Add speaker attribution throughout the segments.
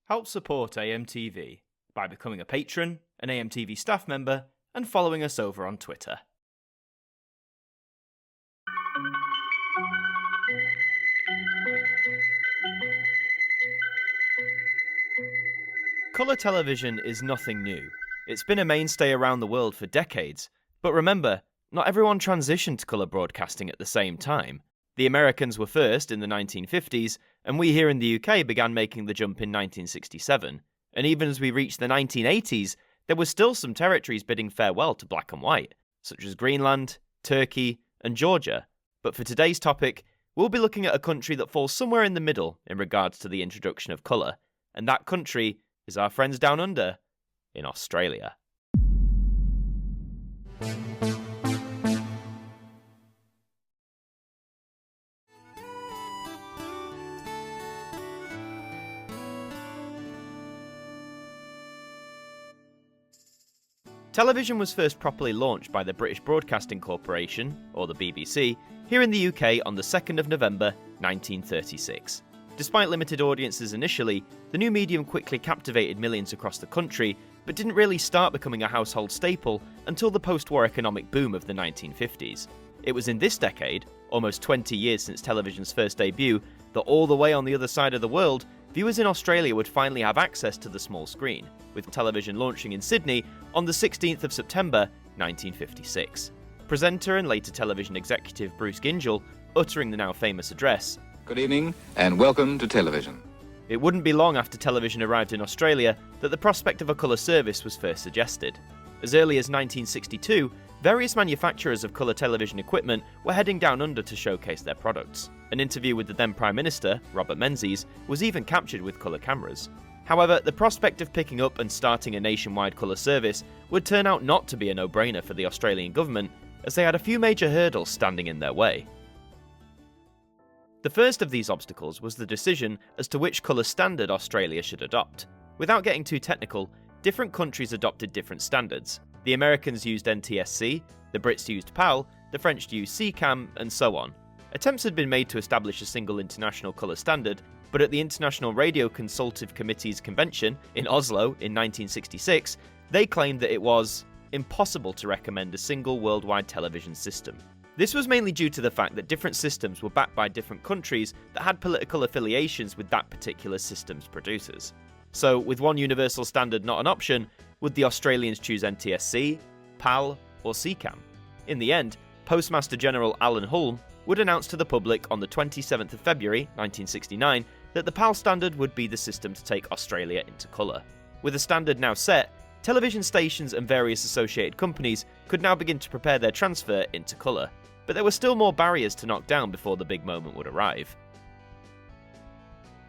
Speaker 1: Help support AMTV by becoming a patron, an AMTV staff member, and following us over on Twitter. Colour television is nothing new. It's been a mainstay around the world for decades. But remember, not everyone transitioned to colour broadcasting at the same time. The Americans were first in the 1950s, and we here in the UK began making the jump in 1967. And even as we reached the 1980s, there were still some territories bidding farewell to black and white, such as Greenland, Turkey, and Georgia. But for today's topic, we'll be looking at a country that falls somewhere in the middle in regards to the introduction of colour, and that country is our friends down under, in Australia. Television was first properly launched by the British Broadcasting Corporation, or the BBC, here in the UK on the 2nd of November 1936. Despite limited audiences initially, the new medium quickly captivated millions across the country, but didn't really start becoming a household staple until the post-war economic boom of the 1950s. It was in this decade, almost 20 years since television's first debut, that all the way on the other side of the world, viewers in Australia would finally have access to the small screen, with television launching in Sydney on the 16th of September 1956. Presenter and later television executive Bruce Gyngell uttering the now famous address,
Speaker 2: "Good evening and welcome to television."
Speaker 1: It wouldn't be long after television arrived in Australia that the prospect of a colour service was first suggested. As early as 1962, various manufacturers of colour television equipment were heading down under to showcase their products. An interview with the then Prime Minister, Robert Menzies, was even captured with colour cameras. However, the prospect of picking up and starting a nationwide colour service would turn out not to be a no-brainer for the Australian government, as they had a few major hurdles standing in their way. The first of these obstacles was the decision as to which colour standard Australia should adopt. Without getting too technical, different countries adopted different standards. The Americans used NTSC, the Brits used PAL, the French used CCAM, and so on. Attempts had been made to establish a single international colour standard, but at the International Radio Consultative Committee's convention in Oslo in 1966, they claimed that it was impossible to recommend a single worldwide television system. This was mainly due to the fact that different systems were backed by different countries that had political affiliations with that particular system's producers. So, with one universal standard not an option, would the Australians choose NTSC, PAL, or CCAM? In the end, Postmaster General Alan Hulme would announce to the public on the 27th of February 1969 that the PAL standard would be the system to take Australia into colour. With the standard now set, television stations and various associated companies could now begin to prepare their transfer into colour, but there were still more barriers to knock down before the big moment would arrive.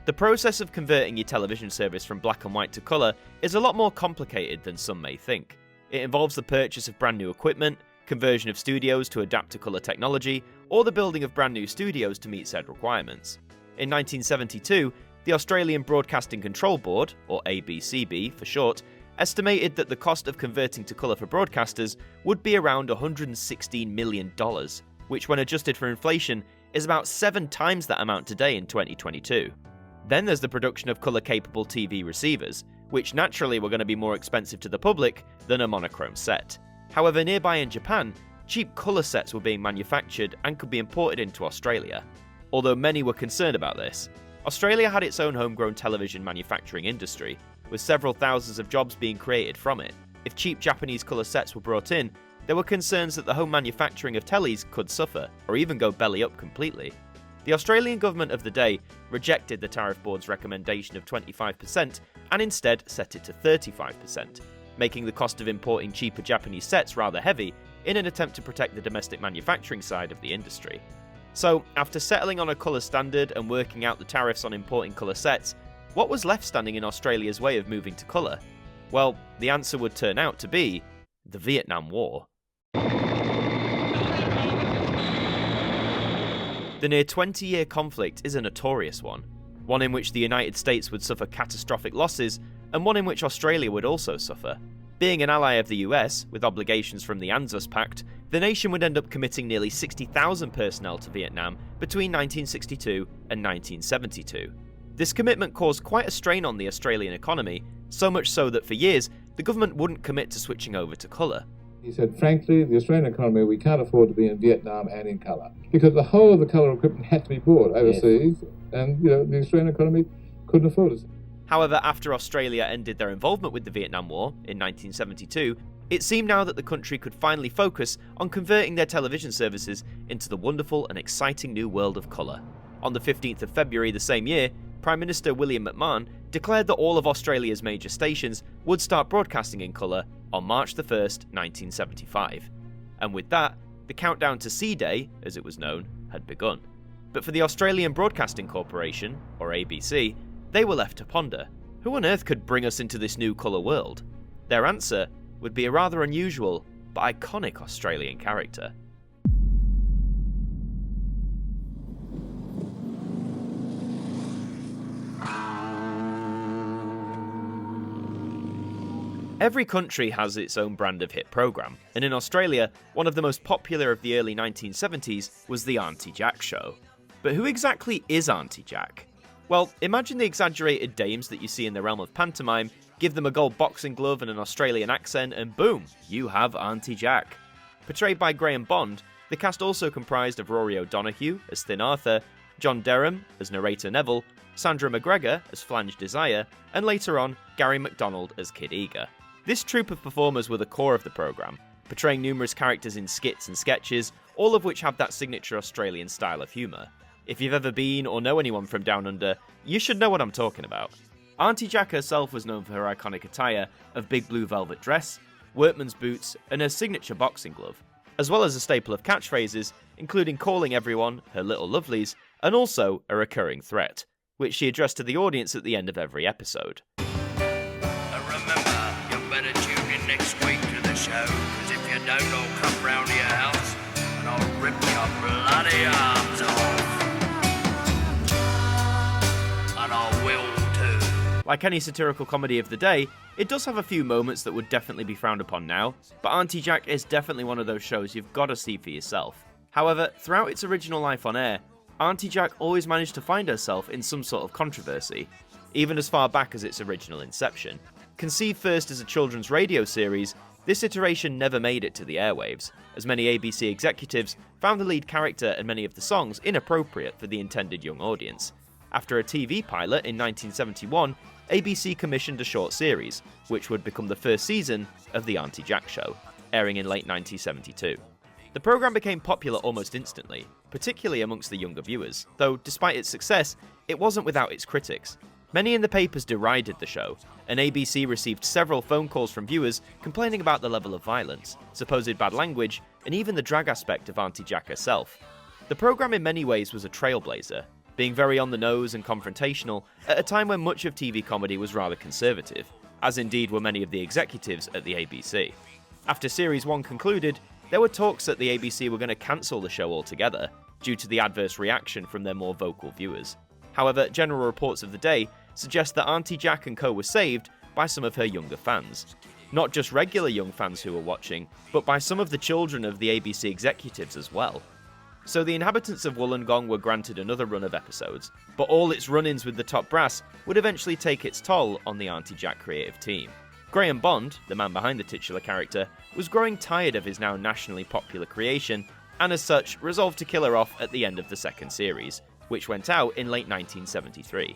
Speaker 1: The process of converting your television service from black and white to colour is a lot more complicated than some may think. It involves the purchase of brand new equipment, conversion of studios to adapt to colour technology, or the building of brand new studios to meet said requirements. In 1972, the Australian Broadcasting Control Board, or ABCB for short, estimated that the cost of converting to colour for broadcasters would be around $116 million, which when adjusted for inflation is about 7 times that amount today in 2022. Then there's the production of colour-capable TV receivers, which naturally were going to be more expensive to the public than a monochrome set. However, nearby in Japan, cheap colour sets were being manufactured and could be imported into Australia. Although many were concerned about this, Australia had its own homegrown television manufacturing industry, with several thousands of jobs being created from it. If cheap Japanese colour sets were brought in, there were concerns that the home manufacturing of tellies could suffer, or even go belly up completely. The Australian government of the day rejected the Tariff Board's recommendation of 25% and instead set it to 35%, making the cost of importing cheaper Japanese sets rather heavy in an attempt to protect the domestic manufacturing side of the industry. So, after settling on a colour standard and working out the tariffs on importing colour sets, what was left standing in Australia's way of moving to colour? Well, the answer would turn out to be the Vietnam War. The near 20-year conflict is a notorious one in which the United States would suffer catastrophic losses, and one in which Australia would also suffer. Being an ally of the US, with obligations from the ANZUS Pact, the nation would end up committing nearly 60,000 personnel to Vietnam between 1962 and 1972. This commitment caused quite a strain on the Australian economy, so much so that for years, the government wouldn't commit to switching over to colour.
Speaker 3: He said, frankly, the Australian economy, we can't afford to be in Vietnam and in colour, because the whole of the colour equipment had to be bought overseas, and the Australian economy couldn't afford it.
Speaker 1: However, after Australia ended their involvement with the Vietnam War in 1972, it seemed now that the country could finally focus on converting their television services into the wonderful and exciting new world of colour. On the 15th of February the same year, Prime Minister William McMahon declared that all of Australia's major stations would start broadcasting in colour on March the 1st, 1975. And with that, the countdown to C-Day, as it was known, had begun. But for the Australian Broadcasting Corporation, or ABC, they were left to ponder, who on earth could bring us into this new colour world? Their answer would be a rather unusual but iconic Australian character. Every country has its own brand of hit programme, and in Australia, one of the most popular of the early 1970s was the Auntie Jack show. But who exactly is Auntie Jack? Well, imagine the exaggerated dames that you see in the realm of pantomime, give them a gold boxing glove and an Australian accent, and boom, you have Auntie Jack. Portrayed by Graham Bond, the cast also comprised of Rory O'Donoghue as Thin Arthur, John Derham as narrator Neville, Sandra McGregor as Flange Desire, and later on, Gary MacDonald as Kid Eager. This troupe of performers were the core of the programme, portraying numerous characters in skits and sketches, all of which have that signature Australian style of humour. If you've ever been or know anyone from Down Under, you should know what I'm talking about. Auntie Jack herself was known for her iconic attire of big blue velvet dress, workman's boots, and her signature boxing glove, as well as a staple of catchphrases, including calling everyone her little lovelies, and also a recurring threat, which she addressed to the audience at the end of every episode.
Speaker 4: Remember, you better tune in next week to the show, because if you don't, I'll come round to your house and I'll rip your bloody arms off. And I will too.
Speaker 1: Like any satirical comedy of the day, it does have a few moments that would definitely be frowned upon now, but Auntie Jack is definitely one of those shows you've got to see for yourself. However, throughout its original life on air, Auntie Jack always managed to find herself in some sort of controversy, even as far back as its original inception. Conceived first as a children's radio series, this iteration never made it to the airwaves, as many ABC executives found the lead character and many of the songs inappropriate for the intended young audience. After a TV pilot in 1971, ABC commissioned a short series, which would become the first season of The Auntie Jack Show, airing in late 1972. The programme became popular almost instantly, particularly amongst the younger viewers, though despite its success, it wasn't without its critics. Many in the papers derided the show, and ABC received several phone calls from viewers complaining about the level of violence, supposed bad language, and even the drag aspect of Auntie Jack herself. The programme in many ways was a trailblazer, being very on the nose and confrontational at a time when much of TV comedy was rather conservative, as indeed were many of the executives at the ABC. After Series 1 concluded, there were talks that the ABC were going to cancel the show altogether, due to the adverse reaction from their more vocal viewers. However, general reports of the day suggest that Auntie Jack and co were saved by some of her younger fans. Not just regular young fans who were watching, but by some of the children of the ABC executives as well. So the inhabitants of Wollongong were granted another run of episodes, but all its run-ins with the top brass would eventually take its toll on the Auntie Jack creative team. Graham Bond, the man behind the titular character, was growing tired of his now nationally popular creation, and as such resolved to kill her off at the end of the second series, which went out in late 1973.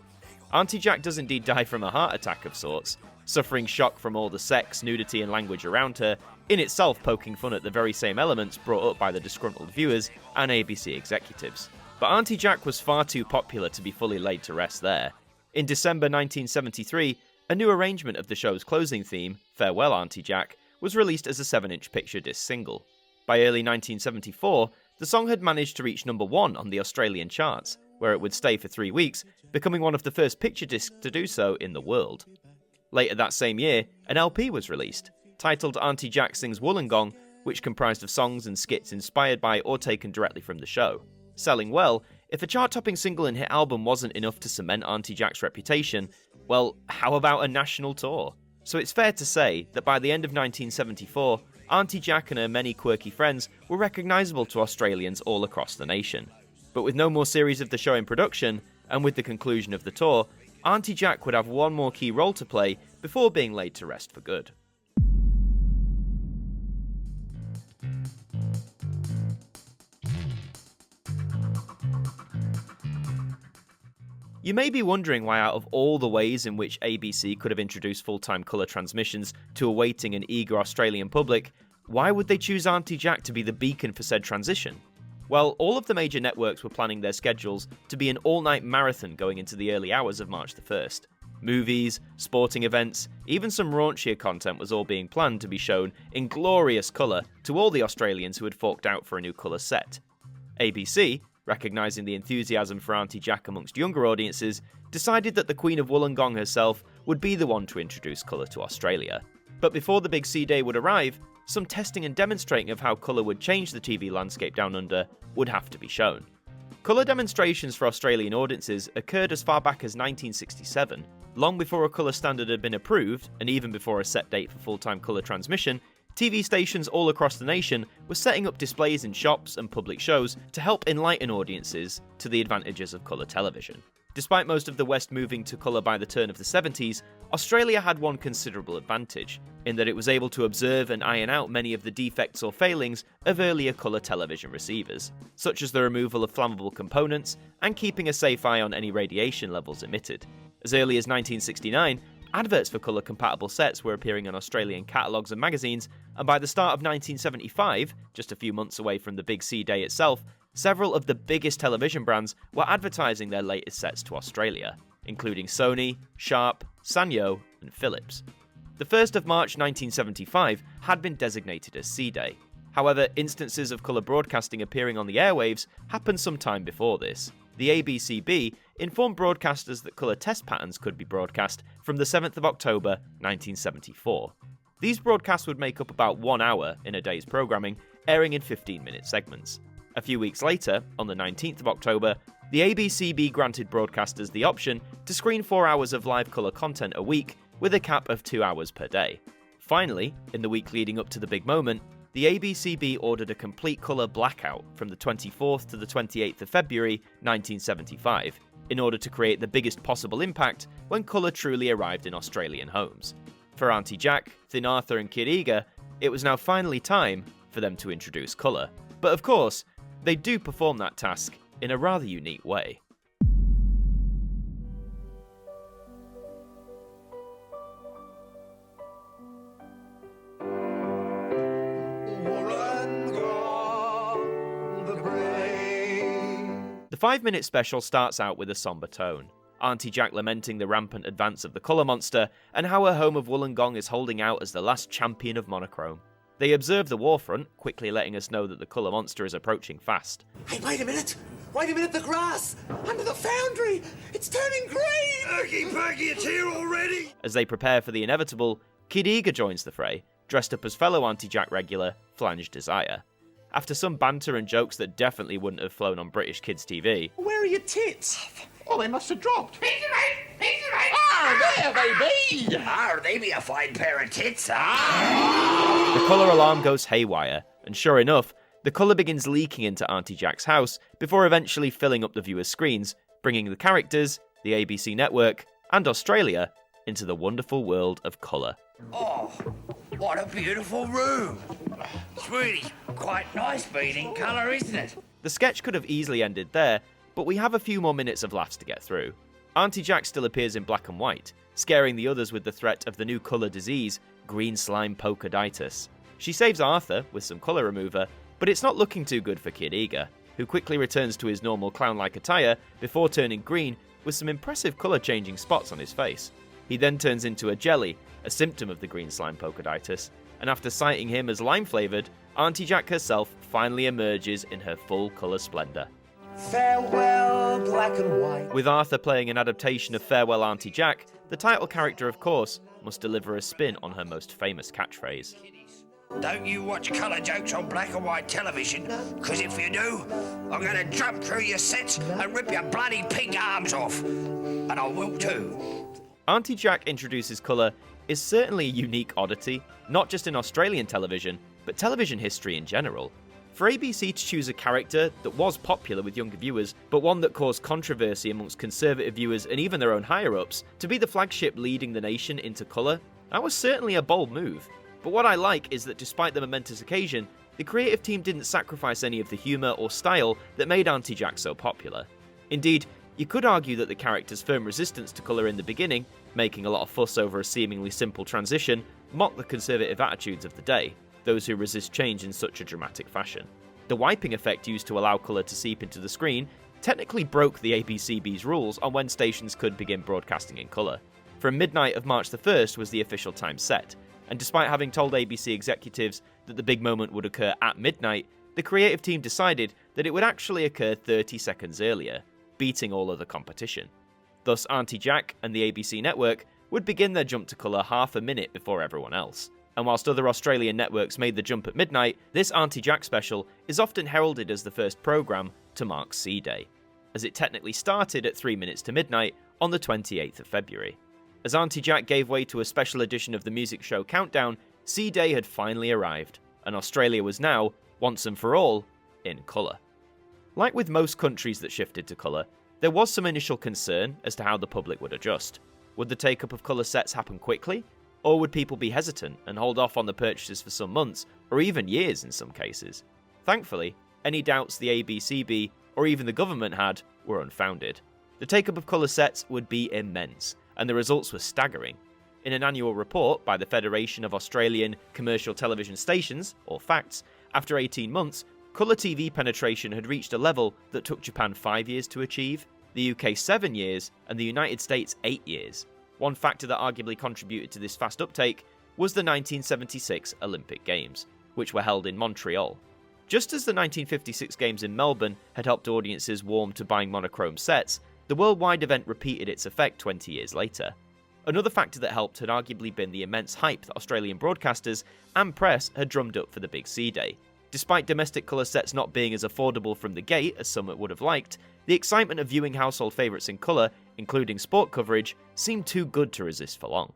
Speaker 1: Auntie Jack does indeed die from a heart attack of sorts, suffering shock from all the sex, nudity and language around her, in itself poking fun at the very same elements brought up by the disgruntled viewers and ABC executives. But Auntie Jack was far too popular to be fully laid to rest there. In December 1973, a new arrangement of the show's closing theme, Farewell Auntie Jack, was released as a 7-inch picture disc single. By early 1974, the song had managed to reach number 1 on the Australian charts, where it would stay for 3 weeks, becoming one of the first picture discs to do so in the world. Later that same year, an LP was released, titled Auntie Jack Sings Wollongong, which comprised of songs and skits inspired by or taken directly from the show. Selling well, if a chart-topping single and hit album wasn't enough to cement Auntie Jack's reputation, well, how about a national tour? So it's fair to say that by the end of 1974, Auntie Jack and her many quirky friends were recognisable to Australians all across the nation. But with no more series of the show in production, and with the conclusion of the tour, Auntie Jack would have one more key role to play before being laid to rest for good. You may be wondering why, out of all the ways in which ABC could have introduced full-time colour transmissions to a waiting and eager Australian public, why would they choose Auntie Jack to be the beacon for said transition? Well, all of the major networks were planning their schedules to be an all-night marathon going into the early hours of March the 1st. Movies, sporting events, even some raunchier content was all being planned to be shown in glorious colour to all the Australians who had forked out for a new colour set. ABC, recognising the enthusiasm for Auntie Jack amongst younger audiences, decided that the Queen of Wollongong herself would be the one to introduce colour to Australia. But before the big C-Day would arrive, some testing and demonstrating of how colour would change the TV landscape down under would have to be shown. Colour demonstrations for Australian audiences occurred as far back as 1967, long before a colour standard had been approved, and even before a set date for full-time colour transmission. TV stations all across the nation were setting up displays in shops and public shows to help enlighten audiences to the advantages of colour television. Despite most of the West moving to colour by the turn of the 70s, Australia had one considerable advantage, in that it was able to observe and iron out many of the defects or failings of earlier colour television receivers, such as the removal of flammable components and keeping a safe eye on any radiation levels emitted. As early as 1969, adverts for colour-compatible sets were appearing on Australian catalogues and magazines, and by the start of 1975, just a few months away from the Big C Day itself, several of the biggest television brands were advertising their latest sets to Australia, including Sony, Sharp, Sanyo, and Philips. The 1st of March 1975 had been designated as C-Day. However, instances of colour broadcasting appearing on the airwaves happened some time before this. The ABCB informed broadcasters that colour test patterns could be broadcast from the 7th of October 1974. These broadcasts would make up about 1 hour in a day's programming, airing in 15-minute segments. A few weeks later, on the 19th of October, the ABCB granted broadcasters the option to screen 4 hours of live colour content a week with a cap of 2 hours per day. Finally, in the week leading up to the big moment, the ABCB ordered a complete colour blackout from the 24th to the 28th of February 1975, in order to create the biggest possible impact when colour truly arrived in Australian homes. For Auntie Jack, Thin Arthur and Kid Eager, it was now finally time for them to introduce colour. But of course, they do perform that task in a rather unique way. The 5-minute special starts out with a sombre tone. Auntie Jack lamenting the rampant advance of the colour monster and how her home of Wollongong is holding out as the last champion of monochrome. They observe the warfront, quickly letting us know that the colour monster is approaching fast.
Speaker 5: Hey, wait a minute! Wait a minute, the grass! Under the foundry! It's turning green!
Speaker 4: Perky, Perky, it's here already!
Speaker 1: As they prepare for the inevitable, Kid Eager joins the fray, dressed up as fellow Auntie Jack regular, Flange Desire. After some banter and jokes that definitely wouldn't have flown on British kids' TV.
Speaker 5: Where are your tits?
Speaker 6: Oh, they must have dropped.
Speaker 5: Ah, there they be!
Speaker 4: Ah, they be a fine pair of tits, ah!
Speaker 1: The colour alarm goes haywire, and sure enough, the colour begins leaking into Auntie Jack's house before eventually filling up the viewers' screens, bringing the characters, the ABC network, and Australia into the wonderful world of colour.
Speaker 4: Oh, what a beautiful room! It's really quite nice being in colour, isn't it?
Speaker 1: The sketch could have easily ended there, but we have a few more minutes of laughs to get through. Auntie Jack still appears in black and white, scaring the others with the threat of the new colour disease, green slime polkaditis. She saves Arthur with some colour remover, but it's not looking too good for Kid Eager, who quickly returns to his normal clown-like attire before turning green with some impressive colour-changing spots on his face. He then turns into a jelly, a symptom of the green slime polkaditis, and after citing him as lime-flavoured, Auntie Jack herself finally emerges in her full colour splendour.
Speaker 5: Farewell, black and white.
Speaker 1: With Arthur playing an adaptation of Farewell Auntie Jack, the title character, of course, must deliver a spin on her most famous catchphrase.
Speaker 4: Don't you watch colour jokes on black and white television? Because if you do, I'm going to jump through your sets and rip your bloody pink arms off. And I will too.
Speaker 1: Auntie Jack introduces colour is certainly a unique oddity, not just in Australian television, but television history in general. For ABC to choose a character that was popular with younger viewers, but one that caused controversy amongst conservative viewers and even their own higher-ups, to be the flagship leading the nation into colour, that was certainly a bold move. But what I like is that despite the momentous occasion, the creative team didn't sacrifice any of the humour or style that made Auntie Jack so popular. Indeed, you could argue that the character's firm resistance to colour in the beginning, making a lot of fuss over a seemingly simple transition, mocked the conservative attitudes of the day, those who resist change in such a dramatic fashion. The wiping effect used to allow colour to seep into the screen technically broke the ABCB's rules on when stations could begin broadcasting in colour. From midnight of March the 1st was the official time set, and despite having told ABC executives that the big moment would occur at midnight, the creative team decided that it would actually occur 30 seconds earlier, beating all other competition. Thus, Auntie Jack and the ABC network would begin their jump to colour half a minute before everyone else. And whilst other Australian networks made the jump at midnight, this Auntie Jack special is often heralded as the first programme to mark C-Day, as it technically started at 3 minutes to midnight on the 28th of February. As Auntie Jack gave way to a special edition of the music show Countdown, C-Day had finally arrived, and Australia was now, once and for all, in colour. Like with most countries that shifted to colour, there was some initial concern as to how the public would adjust. Would the take-up of colour sets happen quickly? Or would people be hesitant and hold off on the purchases for some months, or even years in some cases? Thankfully, any doubts the ABCB, or even the government had, were unfounded. The take-up of colour sets would be immense, and the results were staggering. In an annual report by the Federation of Australian Commercial Television Stations, or FACTS, after 18 months, colour TV penetration had reached a level that took Japan 5 years to achieve, the UK 7 years, and the United States 8 years. One factor that arguably contributed to this fast uptake was the 1976 Olympic Games, which were held in Montreal. Just as the 1956 Games in Melbourne had helped audiences warm to buying monochrome sets, the worldwide event repeated its effect 20 years later. Another factor that helped had arguably been the immense hype that Australian broadcasters and press had drummed up for the Big C-Day. Despite domestic colour sets not being as affordable from the gate as some would have liked, the excitement of viewing household favourites in colour, including sport coverage, seemed too good to resist for long.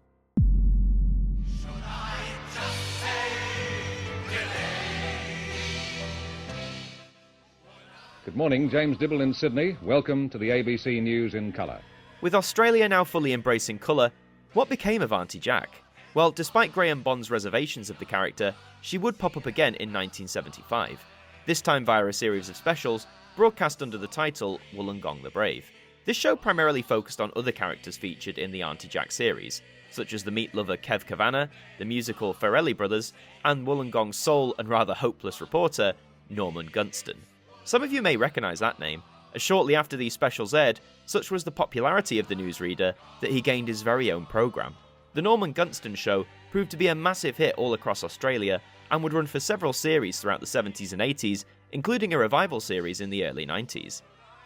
Speaker 6: Good morning, James Dibble in Sydney. Welcome to the ABC News in colour.
Speaker 1: With Australia now fully embracing colour, what became of Auntie Jack? Well, despite Graham Bond's reservations of the character, she would pop up again in 1975, this time via a series of specials broadcast under the title Wollongong the Brave. This show primarily focused on other characters featured in the Auntie Jack series, such as the meat lover Kev Kavanagh, the musical Farrelly brothers, and Wollongong's sole and rather hopeless reporter, Norman Gunston. Some of you may recognise that name, as shortly after these specials aired, such was the popularity of the newsreader that he gained his very own programme. The Norman Gunston show proved to be a massive hit all across Australia and would run for several series throughout the 70s and 80s, including a revival series in the early 90s.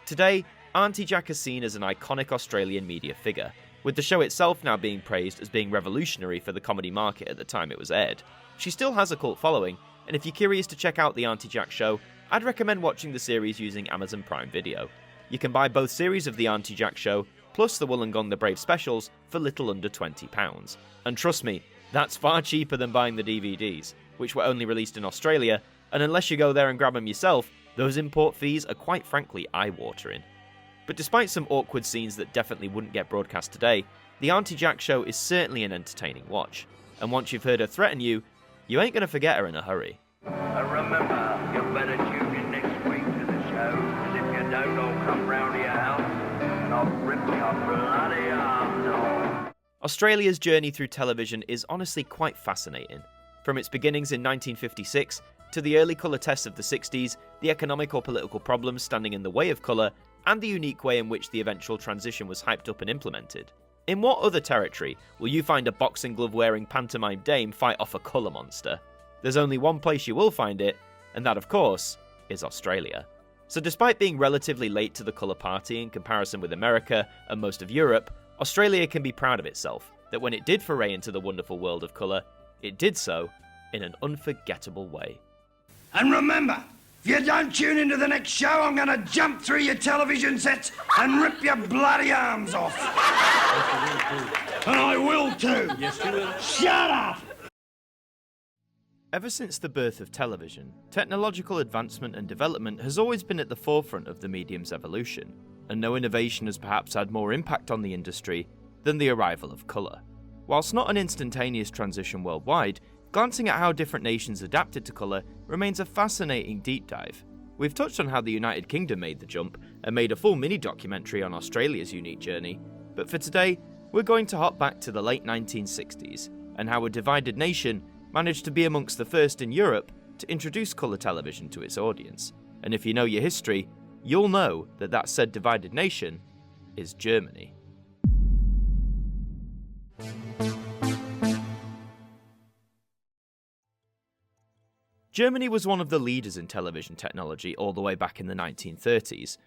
Speaker 1: Today, Auntie Jack is seen as an iconic Australian media figure, with the show itself now being praised as being revolutionary for the comedy market at the time it was aired. She still has a cult following, and if you're curious to check out the Auntie Jack show, I'd recommend watching the series using Amazon Prime Video. You can buy both series of the Auntie Jack show, plus the Wollongong the Brave specials, for little under £20. And trust me, that's far cheaper than buying the DVDs, which were only released in Australia, and unless you go there and grab them yourself, those import fees are quite frankly eye-watering. But despite some awkward scenes that definitely wouldn't get broadcast today, the Auntie Jack show is certainly an entertaining watch, and once you've heard her threaten you, you ain't going to forget her in a hurry.
Speaker 7: Remember, you better tune in next week to the show, because if you don't, I'll come round to your house and I'll rip your bloody arms off.
Speaker 1: Australia's journey through television is honestly quite fascinating. From its beginnings in 1956 to the early colour tests of the 60s, the economic or political problems standing in the way of colour, and the unique way in which the eventual transition was hyped up and implemented. In what other territory will you find a boxing glove wearing pantomime dame fight off a colour monster? There's only one place you will find it, and that of course is Australia. So despite being relatively late to the colour party in comparison with America and most of Europe, Australia can be proud of itself that when it did foray into the wonderful world of colour, it did so in an unforgettable way.
Speaker 4: And remember, if you don't tune into the next show, I'm going to jump through your television sets and rip your bloody arms off. And I will too. Yes, you will. Shut up!
Speaker 1: Ever since the birth of television, technological advancement and development has always been at the forefront of the medium's evolution, and no innovation has perhaps had more impact on the industry than the arrival of colour. Whilst not an instantaneous transition worldwide, glancing at how different nations adapted to colour remains a fascinating deep dive. We've touched on how the United Kingdom made the jump and made a full mini-documentary on Australia's unique journey, but for today, we're going to hop back to the late 1960s and how a divided nation managed to be amongst the first in Europe to introduce colour television to its audience. And if you know your history, you'll know that that said divided nation is Germany. Germany was one of the leaders in television technology all the way back in the 1930s.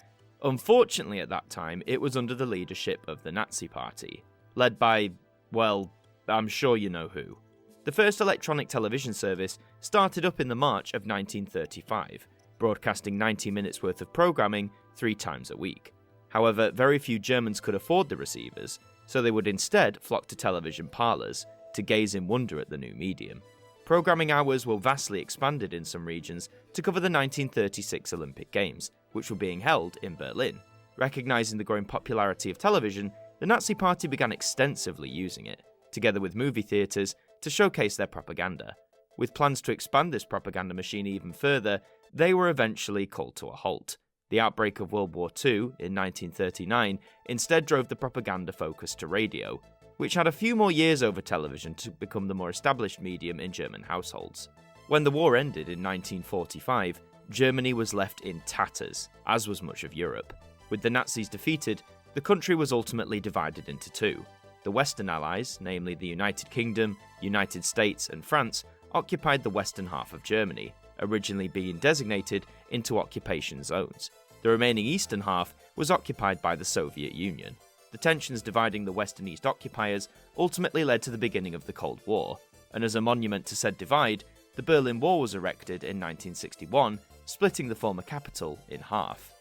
Speaker 1: Unfortunately, at that time, it was under the leadership of the Nazi Party, led by, well, I'm sure you know who. The first electronic television service started up in the March of 1935, broadcasting 90 minutes worth of programming 3 times a week. However, very few Germans could afford the receivers, so they would instead flock to television parlours to gaze in wonder at the new medium. Programming hours were vastly expanded in some regions to cover the 1936 Olympic Games, which were being held in Berlin. Recognising the growing popularity of television, the Nazi Party began extensively using it, together with movie theatres, to showcase their propaganda. With plans to expand this propaganda machine even further, they were eventually called to a halt. The outbreak of World War II in 1939 instead drove the propaganda focus to radio, which had a few more years over television to become the more established medium in German households. When the war ended in 1945, Germany was left in tatters, as was much of Europe. With the Nazis defeated, the country was ultimately divided into two. The Western Allies, namely the United Kingdom, United States and France, occupied the western half of Germany, originally being designated into occupation zones. The remaining eastern half was occupied by the Soviet Union. The tensions dividing the West and East occupiers ultimately led to the beginning of the Cold War, and as a monument to said divide, the Berlin Wall was erected in 1961, splitting the former capital in half.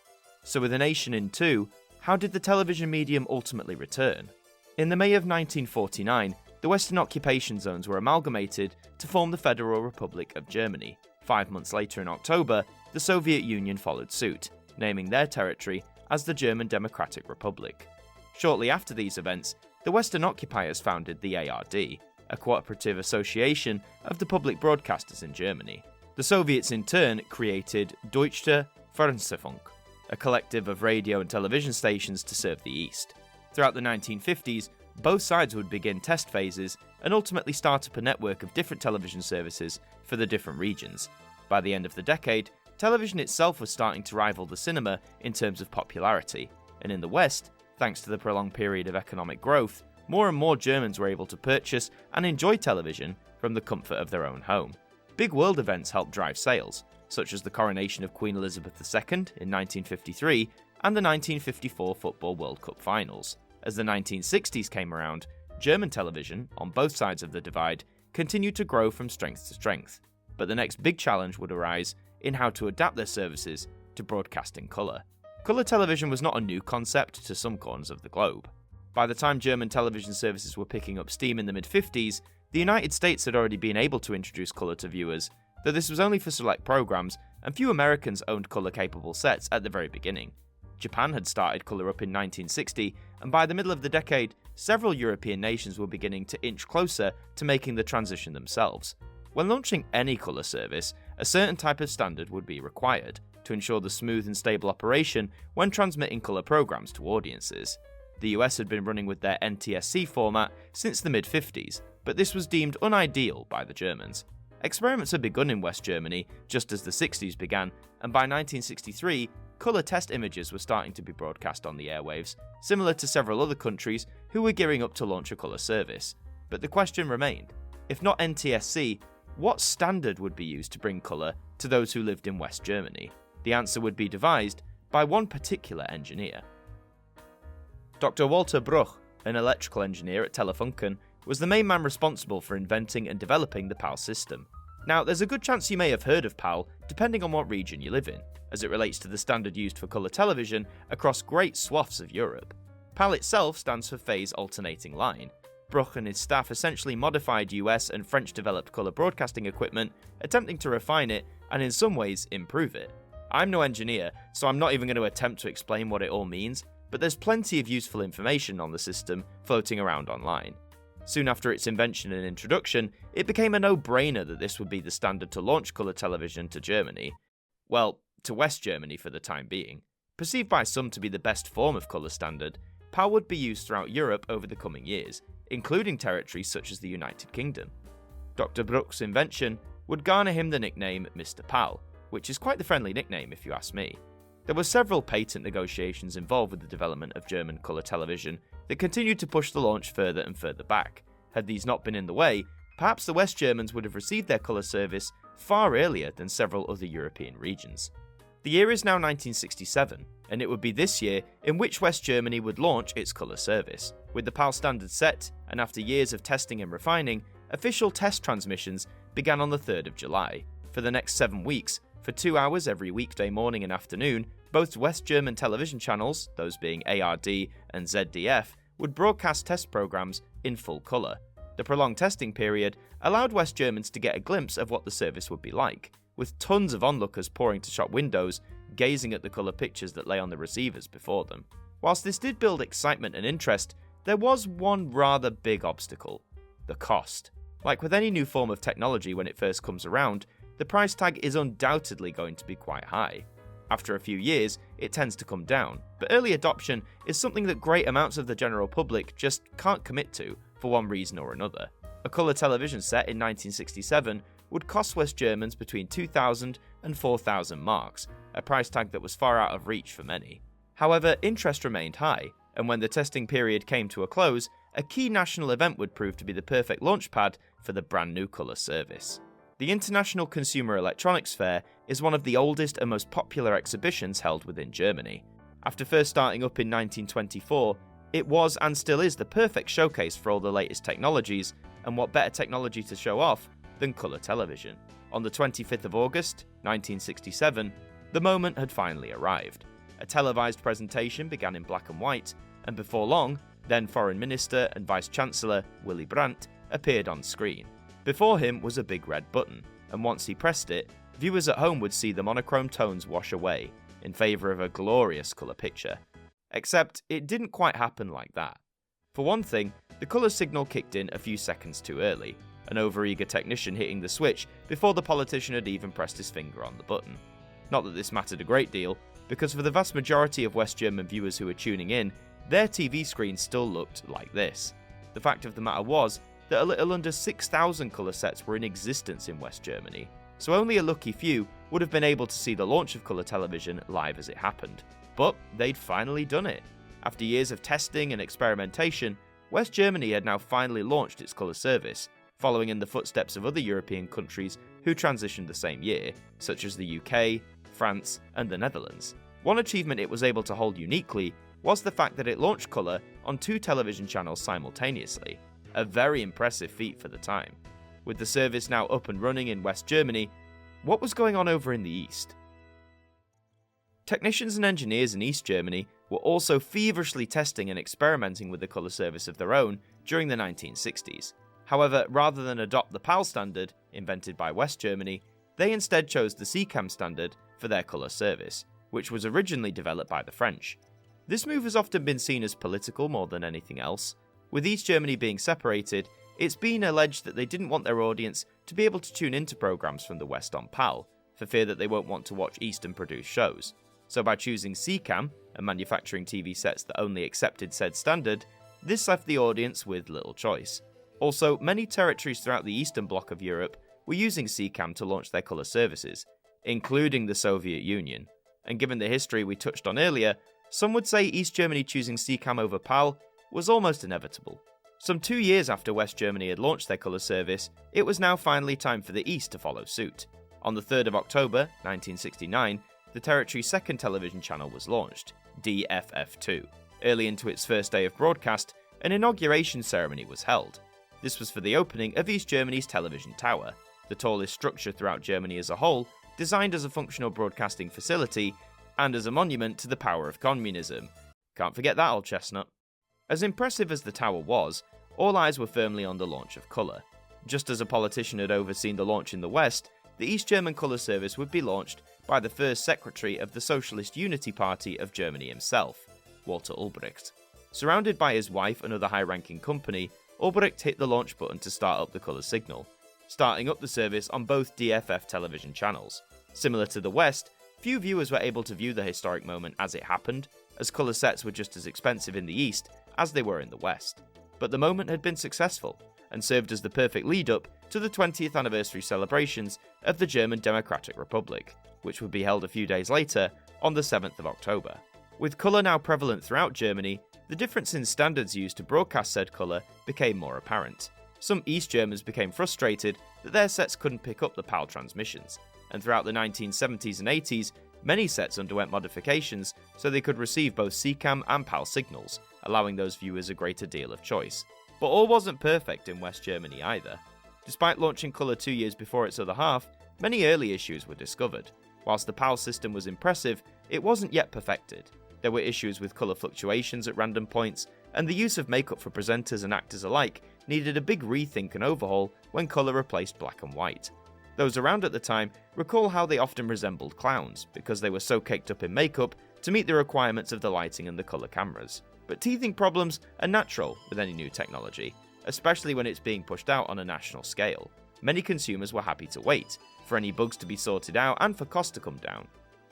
Speaker 1: So with a nation in two, how did the television medium ultimately return? In the May of 1949, the Western occupation zones were amalgamated to form the Federal Republic of Germany. 5 months later in October, the Soviet Union followed suit, naming their territory as the German Democratic Republic. Shortly after these events, the Western occupiers founded the ARD, a cooperative association of the public broadcasters in Germany. The Soviets in turn created Deutsche Fernsehfunk, a collective of radio and television stations to serve the East. Throughout the 1950s, both sides would begin test phases and ultimately start up a network of different television services for the different regions. By the end of the decade, television itself was starting to rival the cinema in terms of popularity, and in the West, thanks to the prolonged period of economic growth, more and more Germans were able to purchase and enjoy television from the comfort of their own home. Big world events helped drive sales, such as the coronation of Queen Elizabeth II in 1953 and the 1954 Football World Cup finals. As the 1960s came around, German television, on both sides of the divide, continued to grow from strength to strength, but the next big challenge would arise in how to adapt their services to broadcast in colour. Colour television was not a new concept to some corners of the globe. By the time German television services were picking up steam in the mid-50s, the United States had already been able to introduce colour to viewers, though this was only for select programs, and few Americans owned colour-capable sets at the very beginning. Japan had started colour up in 1960, and by the middle of the decade, several European nations were beginning to inch closer to making the transition themselves. When launching any colour service, a certain type of standard would be required to ensure the smooth and stable operation when transmitting colour programs to audiences. The US had been running with their NTSC format since the mid-50s, but this was deemed unideal by the Germans. Experiments had begun in West Germany just as the 60s began, and by 1963, colour test images were starting to be broadcast on the airwaves, similar to several other countries who were gearing up to launch a colour service. But the question remained, if not NTSC, what standard would be used to bring colour to those who lived in West Germany? The answer would be devised by one particular engineer. Dr. Walter Bruch, an electrical engineer at Telefunken, was the main man responsible for inventing and developing the PAL system. Now, there's a good chance you may have heard of PAL, depending on what region you live in, as it relates to the standard used for colour television across great swaths of Europe. PAL itself stands for Phase Alternating Line. Verburgh and his staff essentially modified US and French-developed colour broadcasting equipment, attempting to refine it and in some ways improve it. I'm no engineer, so I'm not even going to attempt to explain what it all means, but there's plenty of useful information on the system floating around online. Soon after its invention and introduction, it became a no-brainer that this would be the standard to launch colour television to Germany. Well, to West Germany for the time being. Perceived by some to be the best form of colour standard, PAL would be used throughout Europe over the coming years, including territories such as the United Kingdom. Dr. Bruch's invention would garner him the nickname Mr. PAL, which is quite the friendly nickname if you ask me. There were several patent negotiations involved with the development of German colour television that continued to push the launch further and further back. Had these not been in the way, perhaps the West Germans would have received their colour service far earlier than several other European regions. The year is now 1967, and it would be this year in which West Germany would launch its colour service. With the PAL standard set, and after years of testing and refining, official test transmissions began on the 3rd of July. For the next 7 weeks, for 2 hours every weekday morning and afternoon, both West German television channels, those being ARD and ZDF, would broadcast test programs in full colour. The prolonged testing period allowed West Germans to get a glimpse of what the service would be like, with tons of onlookers pouring to shop windows, gazing at the colour pictures that lay on the receivers before them. Whilst this did build excitement and interest, there was one rather big obstacle: the cost. Like with any new form of technology when it first comes around, the price tag is undoubtedly going to be quite high. After a few years, it tends to come down, but early adoption is something that great amounts of the general public just can't commit to for one reason or another. A colour television set in 1967 would cost West Germans between 2,000 and 4,000 marks, a price tag that was far out of reach for many. However, interest remained high, and when the testing period came to a close, a key national event would prove to be the perfect launchpad for the brand new colour service. The International Consumer Electronics Fair is one of the oldest and most popular exhibitions held within Germany. After first starting up in 1924, it was and still is the perfect showcase for all the latest technologies, and what better technology to show off than colour television. On the 25th of August, 1967, the moment had finally arrived. A televised presentation began in black and white, and before long, then Foreign Minister and Vice-Chancellor Willy Brandt appeared on screen. Before him was a big red button, and once he pressed it, viewers at home would see the monochrome tones wash away in favour of a glorious colour picture. Except it didn't quite happen like that. For one thing, the colour signal kicked in a few seconds too early, an overeager technician hitting the switch before the politician had even pressed his finger on the button. Not that this mattered a great deal, because for the vast majority of West German viewers who were tuning in, their TV screen still looked like this. The fact of the matter was that a little under 6,000 colour sets were in existence in West Germany, so only a lucky few would have been able to see the launch of colour television live as it happened. But they'd finally done it. After years of testing and experimentation, West Germany had now finally launched its colour service, following in the footsteps of other European countries who transitioned the same year, such as the UK, France, and the Netherlands. One achievement it was able to hold uniquely was the fact that it launched colour on 2 television channels simultaneously, a very impressive feat for the time. With the service now up and running in West Germany, what was going on over in the East? Technicians and engineers in East Germany were also feverishly testing and experimenting with the colour service of their own during the 1960s. However, rather than adopt the PAL standard, invented by West Germany, they instead chose the CCAM standard for their colour service, which was originally developed by the French. This move has often been seen as political more than anything else. With East Germany being separated, it's been alleged that they didn't want their audience to be able to tune into programmes from the West on PAL, for fear that they won't want to watch Eastern-produced shows. So by choosing CCAM, and manufacturing TV sets that only accepted said standard, this left the audience with little choice. Also, many territories throughout the Eastern Bloc of Europe were using CCAM to launch their colour services, including the Soviet Union. And given the history we touched on earlier, some would say East Germany choosing CCAM over PAL was almost inevitable. Some 2 years after West Germany had launched their colour service, it was now finally time for the East to follow suit. On the 3rd of October, 1969, the territory's second television channel was launched, DFF2. Early into its first day of broadcast, an inauguration ceremony was held. This was for the opening of East Germany's television tower, the tallest structure throughout Germany as a whole, designed as a functional broadcasting facility and as a monument to the power of communism. Can't forget that old chestnut. As impressive as the tower was, all eyes were firmly on the launch of colour. Just as a politician had overseen the launch in the West, the East German colour service would be launched by the first secretary of the Socialist Unity Party of Germany himself, Walter Ulbricht. Surrounded by his wife and other high-ranking company, Ulbricht hit the launch button to start up the colour signal, starting up the service on both DFF television channels. Similar to the West, few viewers were able to view the historic moment as it happened, as colour sets were just as expensive in the East as they were in the West. But the moment had been successful, and served as the perfect lead-up to the 20th anniversary celebrations of the German Democratic Republic, which would be held a few days later on the 7th of October. With colour now prevalent throughout Germany, the difference in standards used to broadcast said colour became more apparent. Some East Germans became frustrated that their sets couldn't pick up the PAL transmissions, and throughout the 1970s and 80s, many sets underwent modifications so they could receive both CCAM and PAL signals, allowing those viewers a greater deal of choice. But all wasn't perfect in West Germany either. Despite launching colour 2 years before its other half, many early issues were discovered. Whilst the PAL system was impressive, it wasn't yet perfected. There were issues with colour fluctuations at random points, and the use of makeup for presenters and actors alike needed a big rethink and overhaul when colour replaced black and white. Those around at the time recall how they often resembled clowns, because they were so caked up in makeup to meet the requirements of the lighting and the colour cameras. But teething problems are natural with any new technology, especially when it's being pushed out on a national scale. Many consumers were happy to wait, for any bugs to be sorted out and for costs to come down.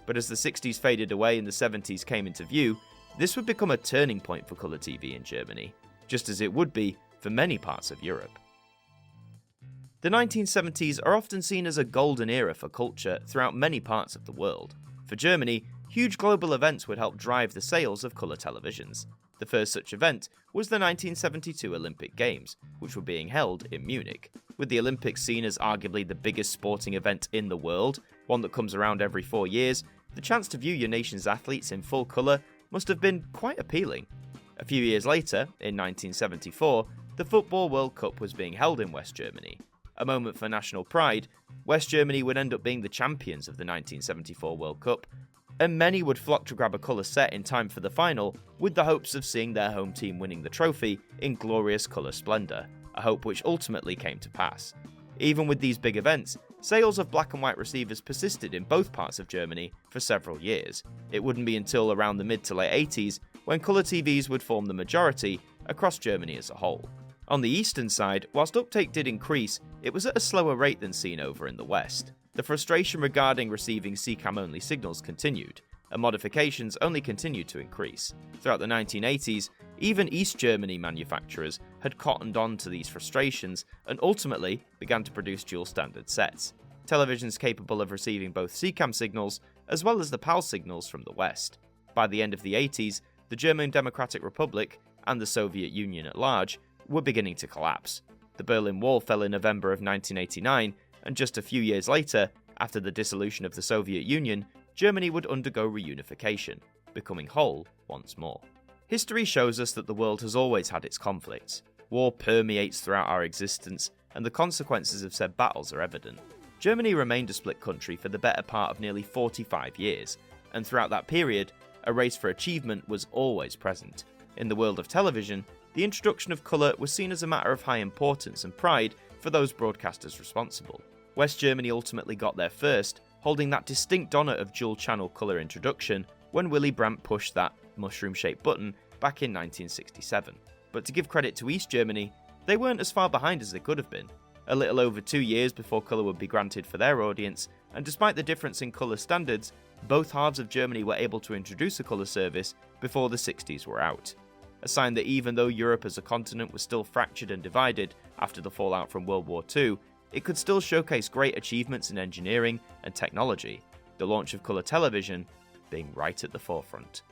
Speaker 1: But as the 60s faded away and the 70s came into view, this would become a turning point for colour TV in Germany, just as it would be for many parts of Europe. The 1970s are often seen as a golden era for culture throughout many parts of the world. For Germany, huge global events would help drive the sales of colour televisions. The first such event was the 1972 Olympic Games, which were being held in Munich. With the Olympics seen as arguably the biggest sporting event in the world, one that comes around every 4 years, the chance to view your nation's athletes in full colour must have been quite appealing. A few years later, in 1974, the Football World Cup was being held in West Germany. A moment for national pride, West Germany would end up being the champions of the 1974 World Cup, and many would flock to grab a colour set in time for the final, with the hopes of seeing their home team winning the trophy in glorious colour splendour, a hope which ultimately came to pass. Even with these big events, sales of black and white receivers persisted in both parts of Germany for several years. It wouldn't be until around the mid to late 80s when colour TVs would form the majority across Germany as a whole. On the eastern side, whilst uptake did increase, it was at a slower rate than seen over in the west. The frustration regarding receiving CCAM-only signals continued, and modifications only continued to increase. Throughout the 1980s, even East Germany manufacturers had cottoned on to these frustrations and ultimately began to produce dual-standard sets, televisions capable of receiving both CCAM signals as well as the PAL signals from the West. By the end of the 80s, the German Democratic Republic, and the Soviet Union at large, were beginning to collapse. The Berlin Wall fell in November of 1989, and just a few years later, after the dissolution of the Soviet Union, Germany would undergo reunification, becoming whole once more. History shows us that the world has always had its conflicts. War permeates throughout our existence, and the consequences of said battles are evident. Germany remained a split country for the better part of nearly 45 years, and throughout that period, a race for achievement was always present. In the world of television, the introduction of colour was seen as a matter of high importance and pride for those broadcasters responsible. West Germany ultimately got there first, holding that distinct honour of dual-channel colour introduction when Willy Brandt pushed that mushroom-shaped button back in 1967. But to give credit to East Germany, they weren't as far behind as they could have been. A little over 2 years before colour would be granted for their audience, and despite the difference in colour standards, both halves of Germany were able to introduce a colour service before the 60s were out. A sign that even though Europe as a continent was still fractured and divided after the fallout from World War II, it could still showcase great achievements in engineering and technology, the launch of colour television being right at the forefront.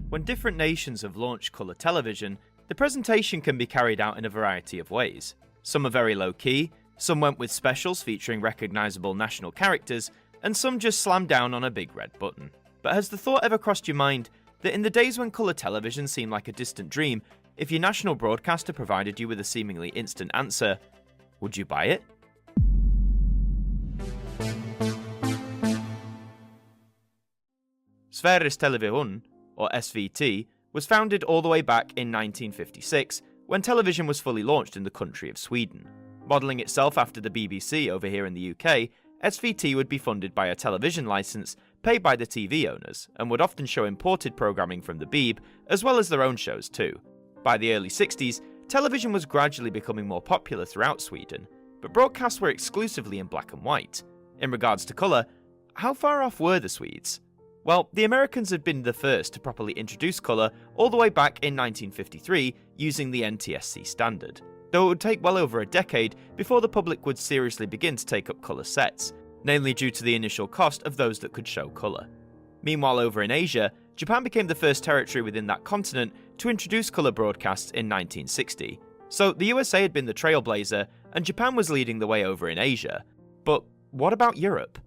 Speaker 1: When different nations have launched colour television, the presentation can be carried out in a variety of ways. Some are very low-key, some went with specials featuring recognisable national characters, and some just slammed down on a big red button. But has the thought ever crossed your mind that in the days when colour television seemed like a distant dream, if your national broadcaster provided you with a seemingly instant answer, would you buy it? Sveriges Television, or SVT, was founded all the way back in 1956, when television was fully launched in the country of Sweden. Modelling itself after the BBC over here in the UK, SVT would be funded by a television licence paid by the TV owners, and would often show imported programming from the Beeb, as well as their own shows too. By the early 60s, television was gradually becoming more popular throughout Sweden, but broadcasts were exclusively in black and white. In regards to colour, how far off were the Swedes? Well, the Americans had been the first to properly introduce colour all the way back in 1953 using the NTSC standard, though it would take well over a decade before the public would seriously begin to take up colour sets, namely due to the initial cost of those that could show colour. Meanwhile, over in Asia, Japan became the first territory within that continent to introduce colour broadcasts in 1960. So the USA had been the trailblazer, and Japan was leading the way over in Asia. But what about Europe?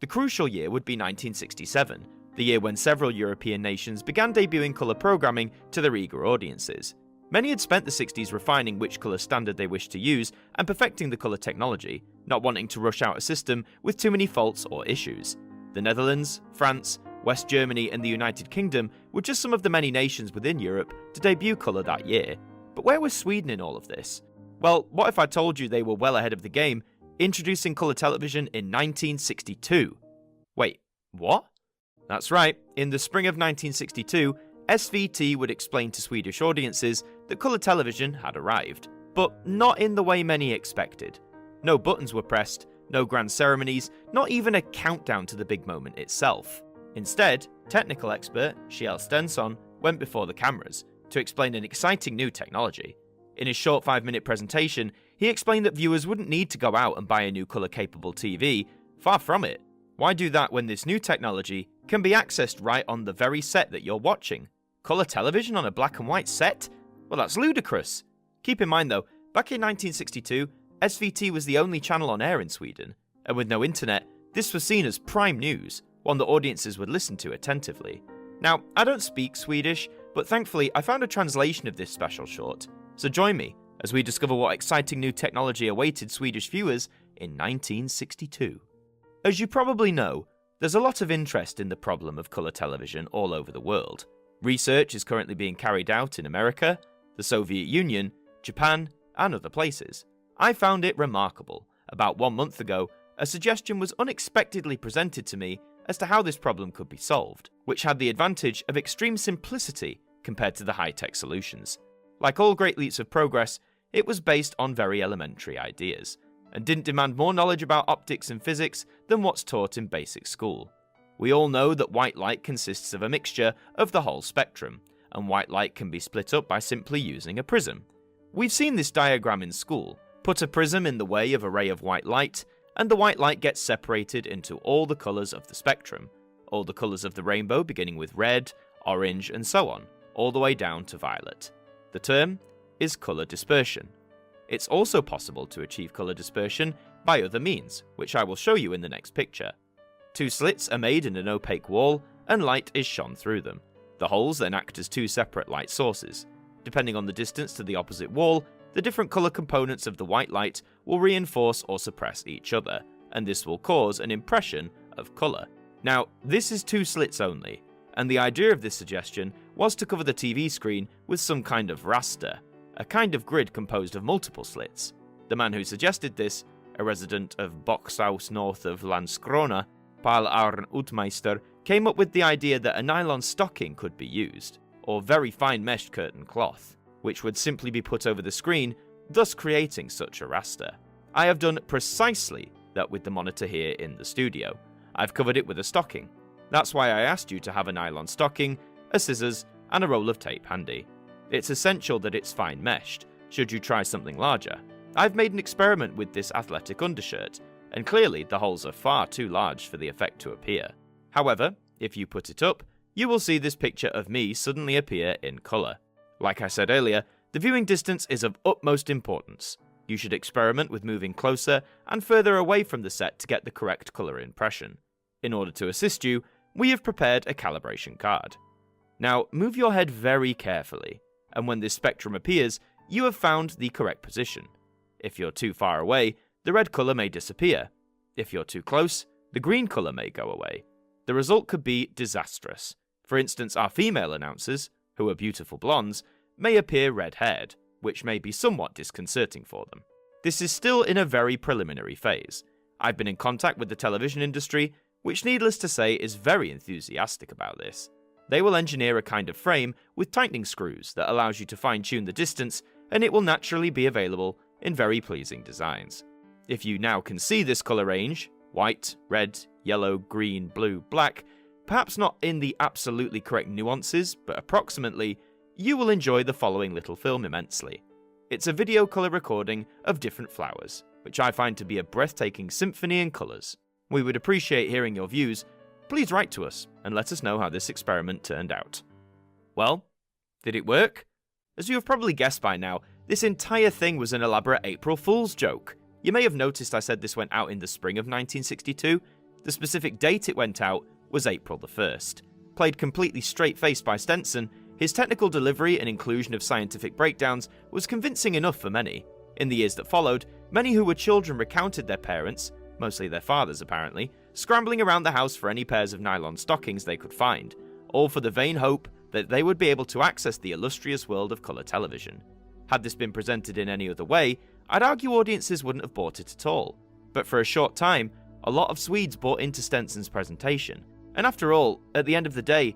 Speaker 1: The crucial year would be 1967, the year when several European nations began debuting colour programming to their eager audiences. Many had spent the 60s refining which colour standard they wished to use and perfecting the colour technology, not wanting to rush out a system with too many faults or issues. The Netherlands, France, West Germany and the United Kingdom were just some of the many nations within Europe to debut colour that year. But where was Sweden in all of this? Well, what if I told you they were well ahead of the game, introducing colour television in 1962? Wait, what? That's right, in the spring of 1962, SVT would explain to Swedish audiences that colour television had arrived, but not in the way many expected. No buttons were pressed, no grand ceremonies, not even a countdown to the big moment itself. Instead, technical expert Kjell Stensson went before the cameras to explain an exciting new technology. In his short 5-minute presentation, he explained that viewers wouldn't need to go out and buy a new colour-capable TV, far from it. Why do that when this new technology can be accessed right on the very set that you're watching? Colour television on a black and white set? Well, that's ludicrous. Keep in mind though, back in 1962, SVT was the only channel on air in Sweden, and with no internet, this was seen as prime news, one that audiences would listen to attentively. Now, I don't speak Swedish, but thankfully I found a translation of this special short, so join me as we discover what exciting new technology awaited Swedish viewers in 1962. As you probably know, there's a lot of interest in the problem of colour television all over the world. Research is currently being carried out in America, the Soviet Union, Japan, and other places. I found it remarkable. About 1 month ago, a suggestion was unexpectedly presented to me as to how this problem could be solved, which had the advantage of extreme simplicity compared to the high-tech solutions. Like all great leaps of progress, it was based on very elementary ideas, and didn't demand more knowledge about optics and physics than what's taught in basic school. We all know that white light consists of a mixture of the whole spectrum, and white light can be split up by simply using a prism. We've seen this diagram in school. Put a prism in the way of a ray of white light, and the white light gets separated into all the colours of the spectrum, all the colours of the rainbow beginning with red, orange and so on, all the way down to violet. The term is colour dispersion. It's also possible to achieve colour dispersion by other means, which I will show you in the next picture. 2 slits are made in an opaque wall, and light is shone through them. The holes then act as 2 separate light sources. Depending on the distance to the opposite wall, the different colour components of the white light will reinforce or suppress each other, and this will cause an impression of colour. Now, this is 2 slits only, and the idea of this suggestion was to cover the TV screen with some kind of raster, a kind of grid composed of multiple slits. The man who suggested this, a resident of Boxhaus north of Landskrona, Paul Arn Utmeister, came up with the idea that a nylon stocking could be used, or very fine meshed curtain cloth, which would simply be put over the screen, thus creating such a raster. I have done precisely that with the monitor here in the studio. I've covered it with a stocking. That's why I asked you to have a nylon stocking, a scissors, and a roll of tape handy. It's essential that it's fine meshed, should you try something larger. I've made an experiment with this athletic undershirt, and clearly the holes are far too large for the effect to appear. However, if you put it up, you will see this picture of me suddenly appear in colour. Like I said earlier, the viewing distance is of utmost importance. You should experiment with moving closer and further away from the set to get the correct colour impression. In order to assist you, we have prepared a calibration card. Now, move your head very carefully, and when this spectrum appears, you have found the correct position. If you're too far away, the red colour may disappear. If you're too close, the green colour may go away. The result could be disastrous. For instance, our female announcers, who are beautiful blondes, may appear red-haired, which may be somewhat disconcerting for them. This is still in a very preliminary phase. I've been in contact with the television industry, which needless to say is very enthusiastic about this. They will engineer a kind of frame with tightening screws that allows you to fine-tune the distance, and it will naturally be available in very pleasing designs. If you now can see this colour range, white, red, yellow, green, blue, black, perhaps not in the absolutely correct nuances, but approximately, you will enjoy the following little film immensely. It's a video colour recording of different flowers, which I find to be a breathtaking symphony in colours. We would appreciate hearing your views. Please write to us and let us know how this experiment turned out. Well, did it work? As you have probably guessed by now, this entire thing was an elaborate April Fool's joke. You may have noticed I said this went out in the spring of 1962. The specific date it went out was April the 1st. Played completely straight-faced by Stenson, his technical delivery and inclusion of scientific breakdowns was convincing enough for many. In the years that followed, many who were children recounted their parents, mostly their fathers apparently, scrambling around the house for any pairs of nylon stockings they could find, all for the vain hope that they would be able to access the illustrious world of colour television. Had this been presented in any other way, I'd argue audiences wouldn't have bought it at all. But for a short time, a lot of Swedes bought into Stenson's presentation. And after all, at the end of the day,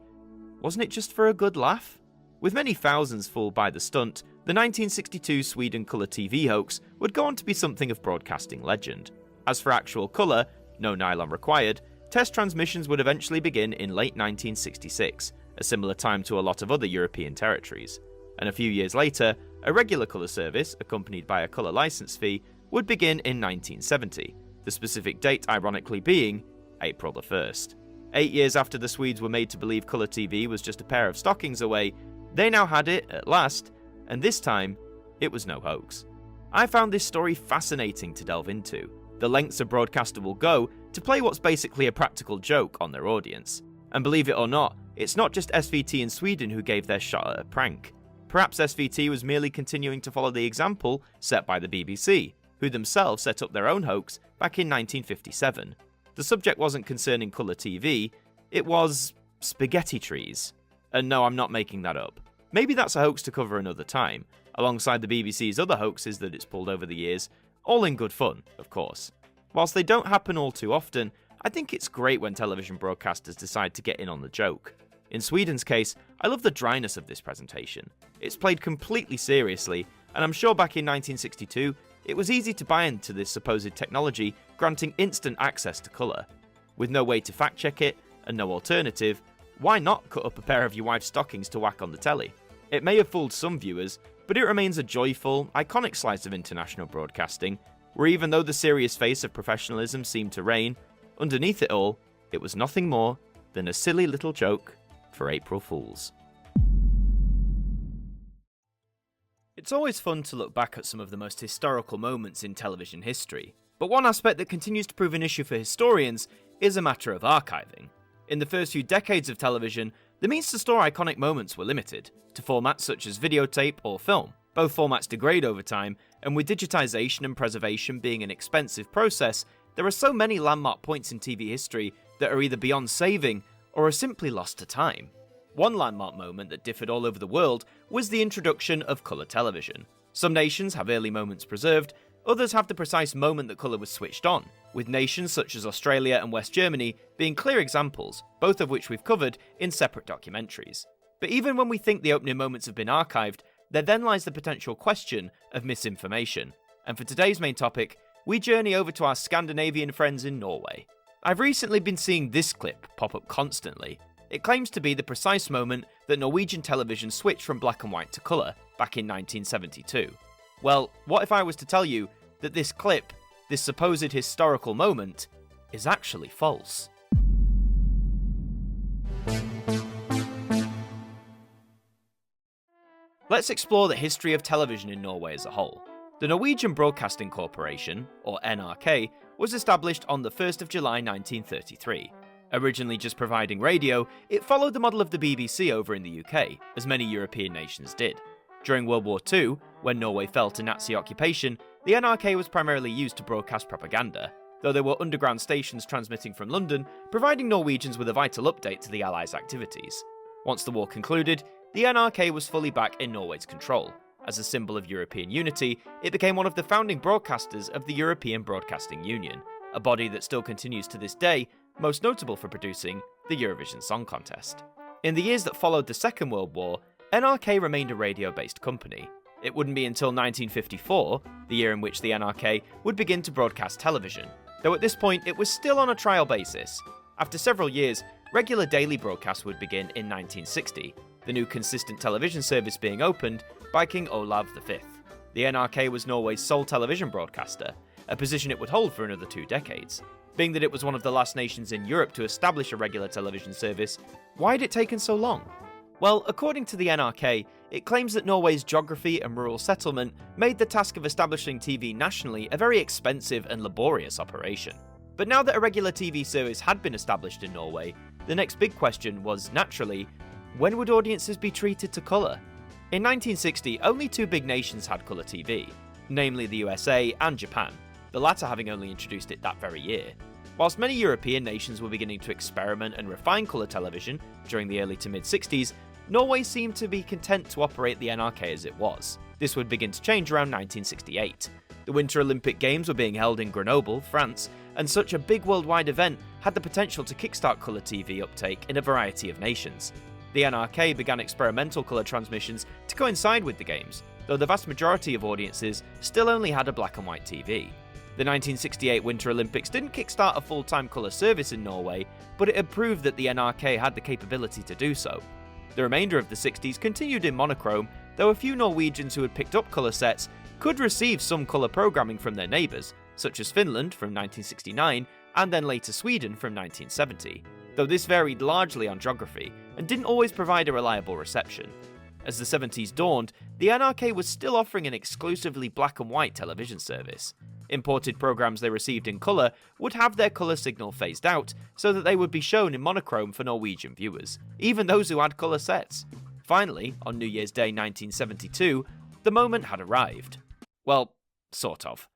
Speaker 1: wasn't it just for a good laugh? With many thousands fooled by the stunt, the 1962 Sweden colour TV hoax would go on to be something of broadcasting legend. As for actual colour, no nylon required, test transmissions would eventually begin in late 1966, a similar time to a lot of other European territories. And a few years later, a regular colour service, accompanied by a colour licence fee, would begin in 1970, the specific date ironically being April the 1st. 8 years after the Swedes were made to believe colour TV was just a pair of stockings away, they now had it, at last, and this time, it was no hoax. I found this story fascinating to delve into, the lengths a broadcaster will go to play what's basically a practical joke on their audience. And believe it or not, it's not just SVT in Sweden who gave their shot at a prank. Perhaps SVT was merely continuing to follow the example set by the BBC, who themselves set up their own hoax back in 1957. The subject wasn't concerning colour TV, it was spaghetti trees. And no, I'm not making that up. Maybe that's a hoax to cover another time, alongside the BBC's other hoaxes that it's pulled over the years, all in good fun, of course. Whilst they don't happen all too often, I think it's great when television broadcasters decide to get in on the joke. In Sweden's case, I love the dryness of this presentation. It's played completely seriously, and I'm sure back in 1962, it was easy to buy into this supposed technology granting instant access to colour. With no way to fact-check it, and no alternative, why not cut up a pair of your wife's stockings to whack on the telly? It may have fooled some viewers, but it remains a joyful, iconic slice of international broadcasting, where even though the serious face of professionalism seemed to reign, underneath it all, it was nothing more than a silly little joke for April Fools. It's always fun to look back at some of the most historical moments in television history, but one aspect that continues to prove an issue for historians is a matter of archiving. In the first few decades of television, the means to store iconic moments were limited to formats such as videotape or film. Both formats degrade over time, and with digitization and preservation being an expensive process, there are so many landmark points in TV history that are either beyond saving or are simply lost to time. One landmark moment that differed all over the world was the introduction of colour television. Some nations have early moments preserved, others have the precise moment that colour was switched on, with nations such as Australia and West Germany being clear examples, both of which we've covered in separate documentaries. But even when we think the opening moments have been archived, there then lies the potential question of misinformation. And for today's main topic, we journey over to our Scandinavian friends in Norway. I've recently been seeing this clip pop up constantly. It claims to be the precise moment that Norwegian television switched from black and white to colour back in 1972. Well, what if I was to tell you that this clip, this supposed historical moment, is actually false? Let's explore the history of television in Norway as a whole. The Norwegian Broadcasting Corporation, or NRK, was established on the 1st of July 1933. Originally just providing radio, it followed the model of the BBC over in the UK, as many European nations did. During World War II, when Norway fell to Nazi occupation, the NRK was primarily used to broadcast propaganda, though there were underground stations transmitting from London, providing Norwegians with a vital update to the Allies' activities. Once the war concluded, the the NRK was fully back in Norway's control. As a symbol of European unity, it became one of the founding broadcasters of the European Broadcasting Union, a body that still continues to this day, most notable for producing the Eurovision Song Contest. In the years that followed the Second World War, NRK remained a radio-based company. It wouldn't be until 1954, the year in which the NRK would begin to broadcast television, though at this point it was still on a trial basis. After several years, regular daily broadcasts would begin in 1960, the new consistent television service being opened by King Olav V. The NRK was Norway's sole television broadcaster, a position it would hold for another 2 decades. Being that it was one of the last nations in Europe to establish a regular television service, why had it taken so long? Well, according to the NRK, it claims that Norway's geography and rural settlement made the task of establishing TV nationally a very expensive and laborious operation. But now that a regular TV service had been established in Norway, the next big question was, naturally, when would audiences be treated to colour? In 1960, only 2 big nations had colour TV, namely the USA and Japan, the latter having only introduced it that very year. Whilst many European nations were beginning to experiment and refine colour television during the early to mid-60s, Norway seemed to be content to operate the NRK as it was. This would begin to change around 1968. The Winter Olympic Games were being held in Grenoble, France, and such a big worldwide event had the potential to kickstart colour TV uptake in a variety of nations. The NRK began experimental colour transmissions to coincide with the games, though the vast majority of audiences still only had a black and white TV. The 1968 Winter Olympics didn't kickstart a full-time colour service in Norway, but it had proved that the NRK had the capability to do so. The remainder of the 60s continued in monochrome, though a few Norwegians who had picked up colour sets could receive some colour programming from their neighbours, such as Finland from 1969 and then later Sweden from 1970, though this varied largely on geography and didn't always provide a reliable reception. As the 70s dawned, the NRK was still offering an exclusively black and white television service. Imported programmes they received in colour would have their colour signal phased out so that they would be shown in monochrome for Norwegian viewers, even those who had colour sets. Finally, on New Year's Day 1972, the moment had arrived. Well, sort of.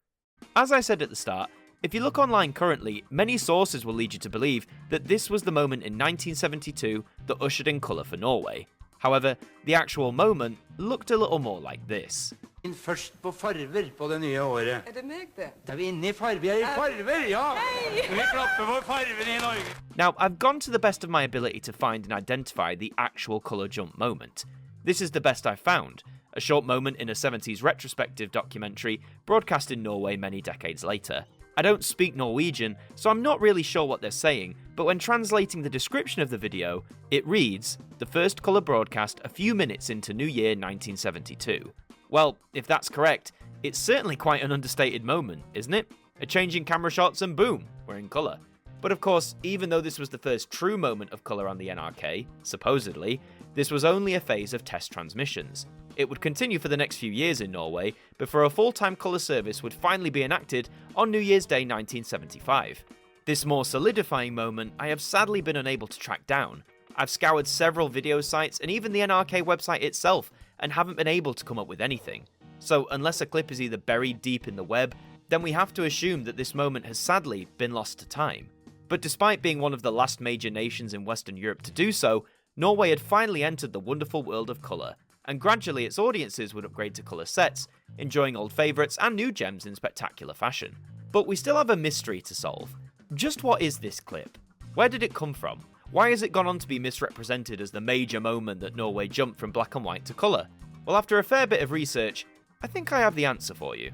Speaker 1: As I said at the start, if you look online currently, many sources will lead you to believe that this was the moment in 1972 that ushered in colour for Norway. However, the actual moment looked a little more like this.
Speaker 8: Først på farver på det nye året.
Speaker 9: Det meg det?
Speaker 8: Da vi inne I farver, vi I farver, ja! Vi klapper for farver I Norge.
Speaker 1: Now, I've gone to the best of my ability to find and identify the actual colour jump moment. This is the best I've found, a short moment in a 70s retrospective documentary broadcast in Norway many decades later. I don't speak Norwegian, so I'm not really sure what they're saying, but when translating the description of the video, it reads, the first colour broadcast a few minutes into New Year 1972. Well, if that's correct, it's certainly quite an understated moment, isn't it? A change in camera shots and boom, we're in colour. But of course, even though this was the first true moment of colour on the NRK, supposedly, this was only a phase of test transmissions. It would continue for the next few years in Norway before a full-time colour service would finally be enacted on New Year's Day 1975. This more solidifying moment I have sadly been unable to track down. I've scoured several video sites and even the NRK website itself and haven't been able to come up with anything. So unless a clip is either buried deep in the web, then we have to assume that this moment has sadly been lost to time. But despite being one of the last major nations in Western Europe to do so, Norway had finally entered the wonderful world of colour, and gradually its audiences would upgrade to colour sets, enjoying old favourites and new gems in spectacular fashion. But we still have a mystery to solve. Just what is this clip? Where did it come from? Why has it gone on to be misrepresented as the major moment that Norway jumped from black and white to colour? Well, after a fair bit of research, I think I have the answer for you.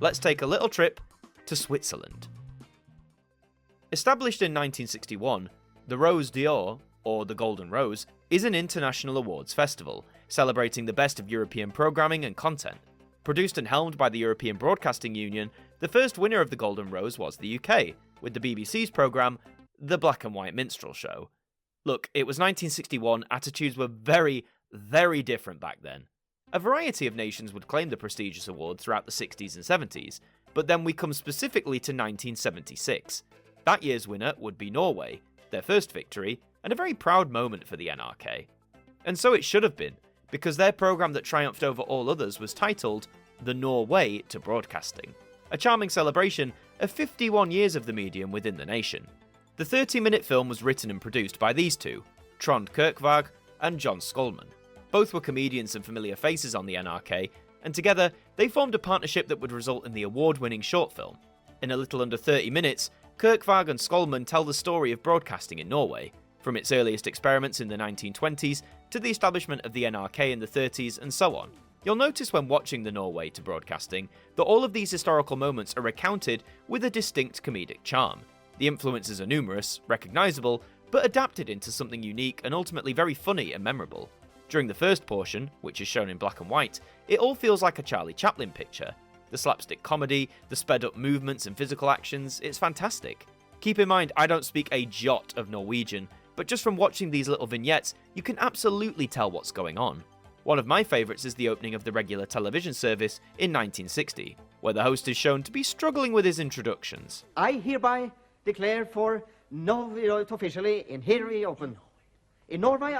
Speaker 1: Let's take a little trip to Switzerland. Established in 1961, the Rose d'Or, or the Golden Rose, is an international awards festival, celebrating the best of European programming and content. Produced and helmed by the European Broadcasting Union, the first winner of the Golden Rose was the UK, with the BBC's programme, The Black and White Minstrel Show. Look, it was 1961, attitudes were very, very different back then. A variety of nations would claim the prestigious award throughout the 60s and 70s, but then we come specifically to 1976. That year's winner would be Norway, their first victory, and a very proud moment for the NRK. And so it should have been, because their programme that triumphed over all others was titled The Norway to Broadcasting, a charming celebration of 51 years of the medium within the nation. The 30-minute film was written and produced by these two, Trond Kirkvaag and John Skolman. Both were comedians and familiar faces on the NRK, and together they formed a partnership that would result in the award-winning short film. In a little under 30 minutes, Verburgh and Skolman tell the story of broadcasting in Norway, from its earliest experiments in the 1920s to the establishment of the NRK in the 30s and so on. You'll notice when watching the Norway to broadcasting that all of these historical moments are recounted with a distinct comedic charm. The influences are numerous, recognisable, but adapted into something unique and ultimately very funny and memorable. During the first portion, which is shown in black and white, it all feels like a Charlie Chaplin picture. The slapstick comedy, the sped up movements and physical actions, it's fantastic. Keep in mind, I don't speak a jot of Norwegian, but just from watching these little vignettes, you can absolutely tell what's going on. One of my favourites is the opening of the regular television service in 1960, where the host is shown to be struggling with his introductions.
Speaker 9: I hereby declare for Norway officially in here we open. In Norway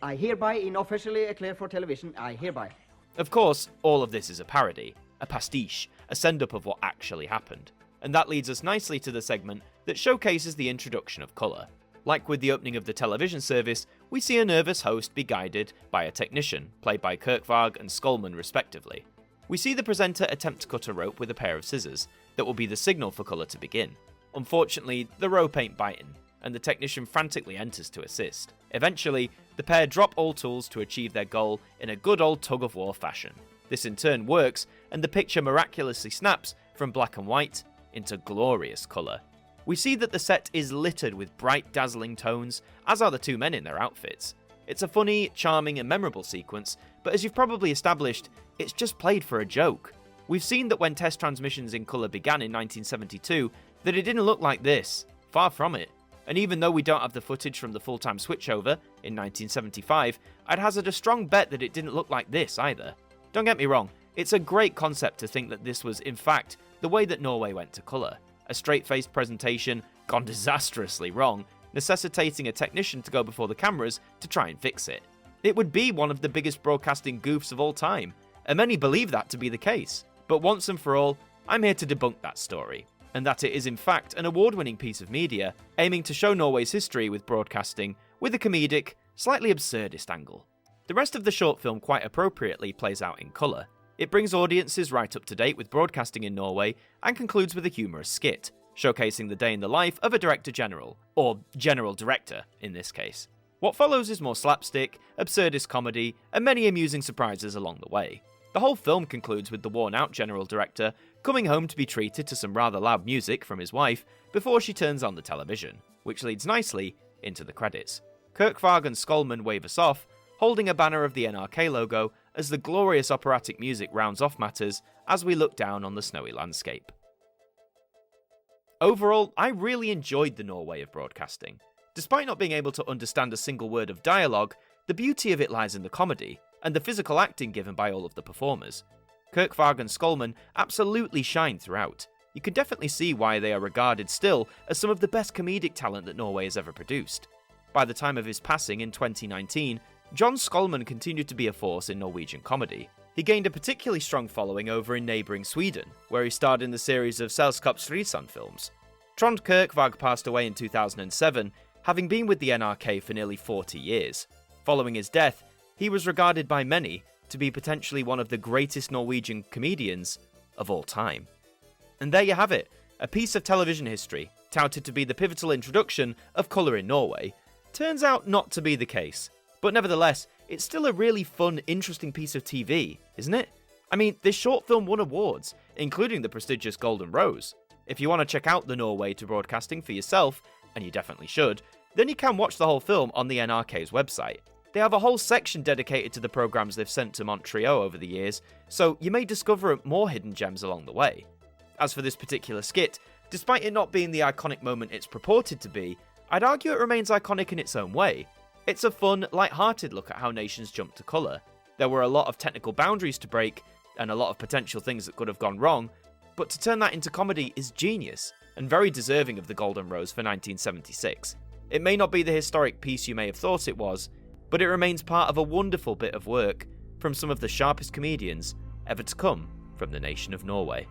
Speaker 9: I hereby in officially declare for television, I hereby.
Speaker 1: Of course, all of this is a parody, a pastiche, a send-up of what actually happened. And that leads us nicely to the segment that showcases the introduction of colour. Like with the opening of the television service, we see a nervous host be guided by a technician, played by Verburgh and Skolman respectively. We see the presenter attempt to cut a rope with a pair of scissors that will be the signal for colour to begin. Unfortunately, the rope ain't biting, and the technician frantically enters to assist. Eventually, the pair drop all tools to achieve their goal in a good old tug-of-war fashion. This in turn works, and the picture miraculously snaps from black and white into glorious colour. We see that the set is littered with bright, dazzling tones, as are the two men in their outfits. It's a funny, charming and memorable sequence, but as you've probably established, it's just played for a joke. We've seen that when test transmissions in colour began in 1972, that it didn't look like this. Far from it. And even though we don't have the footage from the full-time switchover in 1975, I'd hazard a strong bet that it didn't look like this either. Don't get me wrong, it's a great concept to think that this was, in fact, the way that Norway went to colour. A straight-faced presentation gone disastrously wrong, necessitating a technician to go before the cameras to try and fix it. It would be one of the biggest broadcasting goofs of all time, and many believe that to be the case. But once and for all, I'm here to debunk that story, and that it is in fact an award-winning piece of media, aiming to show Norway's history with broadcasting with a comedic, slightly absurdist angle. The rest of the short film quite appropriately plays out in colour. It brings audiences right up to date with broadcasting in Norway and concludes with a humorous skit, showcasing the day in the life of a Director-General, or General Director in this case. What follows is more slapstick, absurdist comedy, and many amusing surprises along the way. The whole film concludes with the worn-out General Director coming home to be treated to some rather loud music from his wife before she turns on the television, which leads nicely into the credits. Verburgh and Skolman wave us off, holding a banner of the NRK logo as the glorious operatic music rounds off matters as we look down on the snowy landscape. Overall, I really enjoyed the Norway of broadcasting. Despite not being able to understand a single word of dialogue, the beauty of it lies in the comedy, and the physical acting given by all of the performers. Verburgh and Skolman absolutely shine throughout. You can definitely see why they are regarded still as some of the best comedic talent that Norway has ever produced. By the time of his passing in 2019, John Skolman continued to be a force in Norwegian comedy. He gained a particularly strong following over in neighbouring Sweden, where he starred in the series of Sällskapsresan films. Trond Verburgh passed away in 2007, having been with the NRK for nearly 40 years. Following his death, he was regarded by many to be potentially one of the greatest Norwegian comedians of all time. And there you have it, a piece of television history, touted to be the pivotal introduction of colour in Norway. Turns out not to be the case. But nevertheless, it's still a really fun, interesting piece of TV, isn't it? I mean, this short film won awards, including the prestigious Golden Rose. If you want to check out the Norway to broadcasting for yourself, and you definitely should, then you can watch the whole film on the NRK's website. They have a whole section dedicated to the programmes they've sent to Montreal over the years, so you may discover more hidden gems along the way. As for this particular skit, despite it not being the iconic moment it's purported to be, I'd argue it remains iconic in its own way. It's a fun, light-hearted look at how nations jump to colour. There were a lot of technical boundaries to break, and a lot of potential things that could have gone wrong, but to turn that into comedy is genius, and very deserving of the Golden Rose for 1976. It may not be the historic piece you may have thought it was, but it remains part of a wonderful bit of work from some of the sharpest comedians ever to come from the nation of Norway.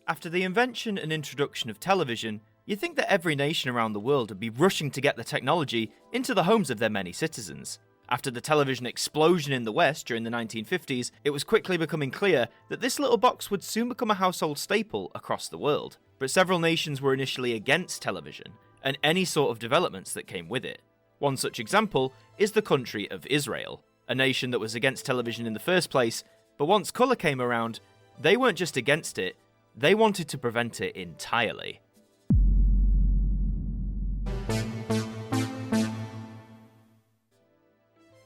Speaker 1: After the invention and introduction of television, you'd think that every nation around the world would be rushing to get the technology into the homes of their many citizens. After the television explosion in the West during the 1950s, it was quickly becoming clear that this little box would soon become a household staple across the world. But several nations were initially against television, and any sort of developments that came with it. One such example is the country of Israel, a nation that was against television in the first place, but once colour came around, they weren't just against it, they wanted to prevent it entirely.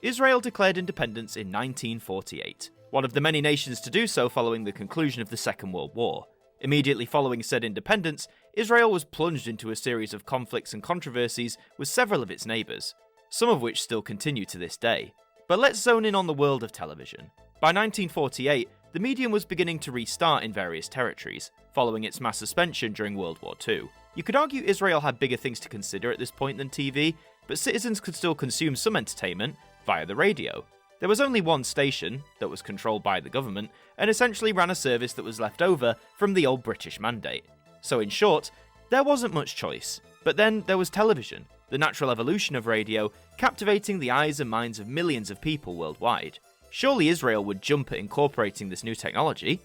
Speaker 1: Israel declared independence in 1948, one of the many nations to do so following the conclusion of the Second World War. Immediately following said independence, Israel was plunged into a series of conflicts and controversies with several of its neighbours, some of which still continue to this day. But let's zone in on the world of television. By 1948, the medium was beginning to restart in various territories, following its mass suspension during World War II. You could argue Israel had bigger things to consider at this point than TV, but citizens could still consume some entertainment via the radio. There was only one station that was controlled by the government and essentially ran a service that was left over from the old British mandate. So in short, there wasn't much choice. But then there was television, the natural evolution of radio, captivating the eyes and minds of millions of people worldwide. Surely Israel would jump at incorporating this new technology?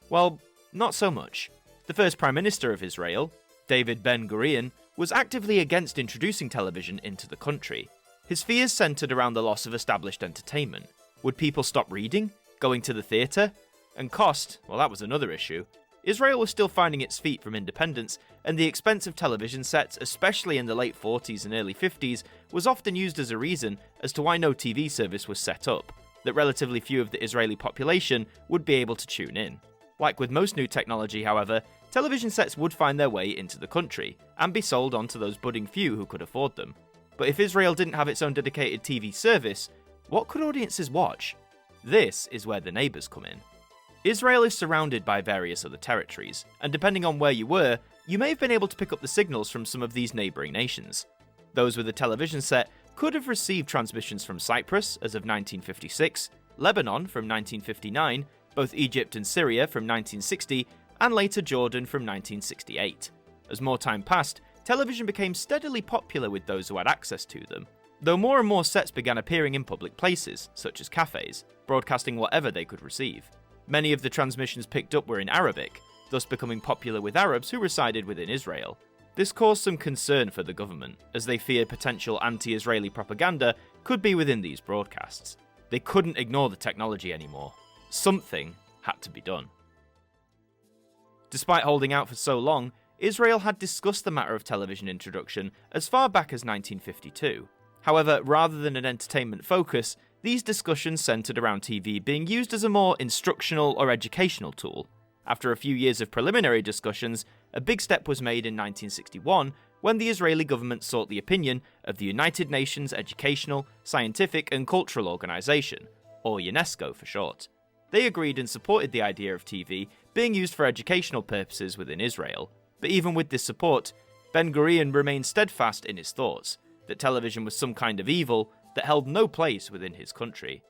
Speaker 1: Well, not so much. The first Prime Minister of Israel, David Ben-Gurion, was actively against introducing television into the country. His fears centred around the loss of established entertainment. Would people stop reading? Going to the theatre? And cost, well, that was another issue. Israel was still finding its feet from independence, and the expense of television sets, especially in the late 40s and early 50s, was often used as a reason as to why no TV service was set up, that relatively few of the Israeli population would be able to tune in. Like with most new technology, however, television sets would find their way into the country, and be sold on to those budding few who could afford them. But if Israel didn't have its own dedicated TV service, what could audiences watch? This is where the neighbours come in. Israel is surrounded by various other territories, and depending on where you were, you may have been able to pick up the signals from some of these neighbouring nations. Those with a television set could have received transmissions from Cyprus as of 1956, Lebanon from 1959, both Egypt and Syria from 1960, and later Jordan from 1968. As more time passed, television became steadily popular with those who had access to them, though more and more sets began appearing in public places, such as cafes, broadcasting whatever they could receive. Many of the transmissions picked up were in Arabic, thus becoming popular with Arabs who resided within Israel. This caused some concern for the government, as they feared potential anti-Israeli propaganda could be within these broadcasts. They couldn't ignore the technology anymore. Something had to be done. Despite holding out for so long, Israel had discussed the matter of television introduction as far back as 1952. However, rather than an entertainment focus, these discussions centred around TV being used as a more instructional or educational tool. After a few years of preliminary discussions, a big step was made in 1961 when the Israeli government sought the opinion of the United Nations Educational, Scientific and Cultural Organization, or UNESCO for short. They agreed and supported the idea of TV being used for educational purposes within Israel. But even with this support, Ben-Gurion remained steadfast in his thoughts, that television was some kind of evil that held no place within his country.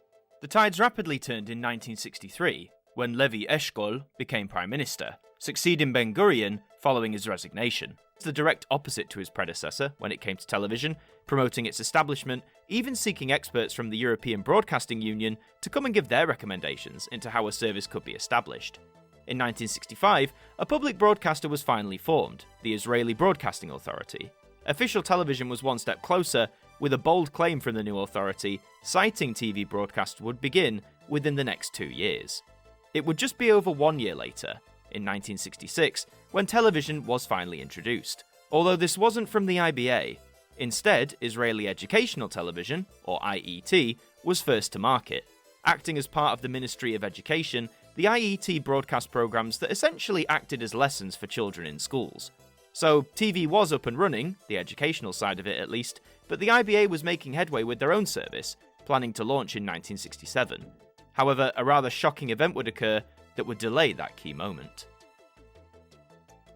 Speaker 1: The tides rapidly turned in 1963, when Levi Eshkol became Prime Minister, succeeding Ben-Gurion following his resignation. It's the direct opposite to his predecessor when it came to television, promoting its establishment, even seeking experts from the European Broadcasting Union to come and give their recommendations into how a service could be established. In 1965, a public broadcaster was finally formed, the Israeli Broadcasting Authority. Official television was one step closer, with a bold claim from the new authority, citing TV broadcasts would begin within the next 2 years. It would just be over 1 year later, in 1966, when television was finally introduced, although this wasn't from the IBA. Instead, Israeli Educational Television, or IET, was first to market. Acting as part of the Ministry of Education, the IET broadcast programs that essentially acted as lessons for children in schools. So TV was up and running, the educational side of it at least, but the IBA was making headway with their own service, planning to launch in 1967. However, a rather shocking event would occur that would delay that key moment.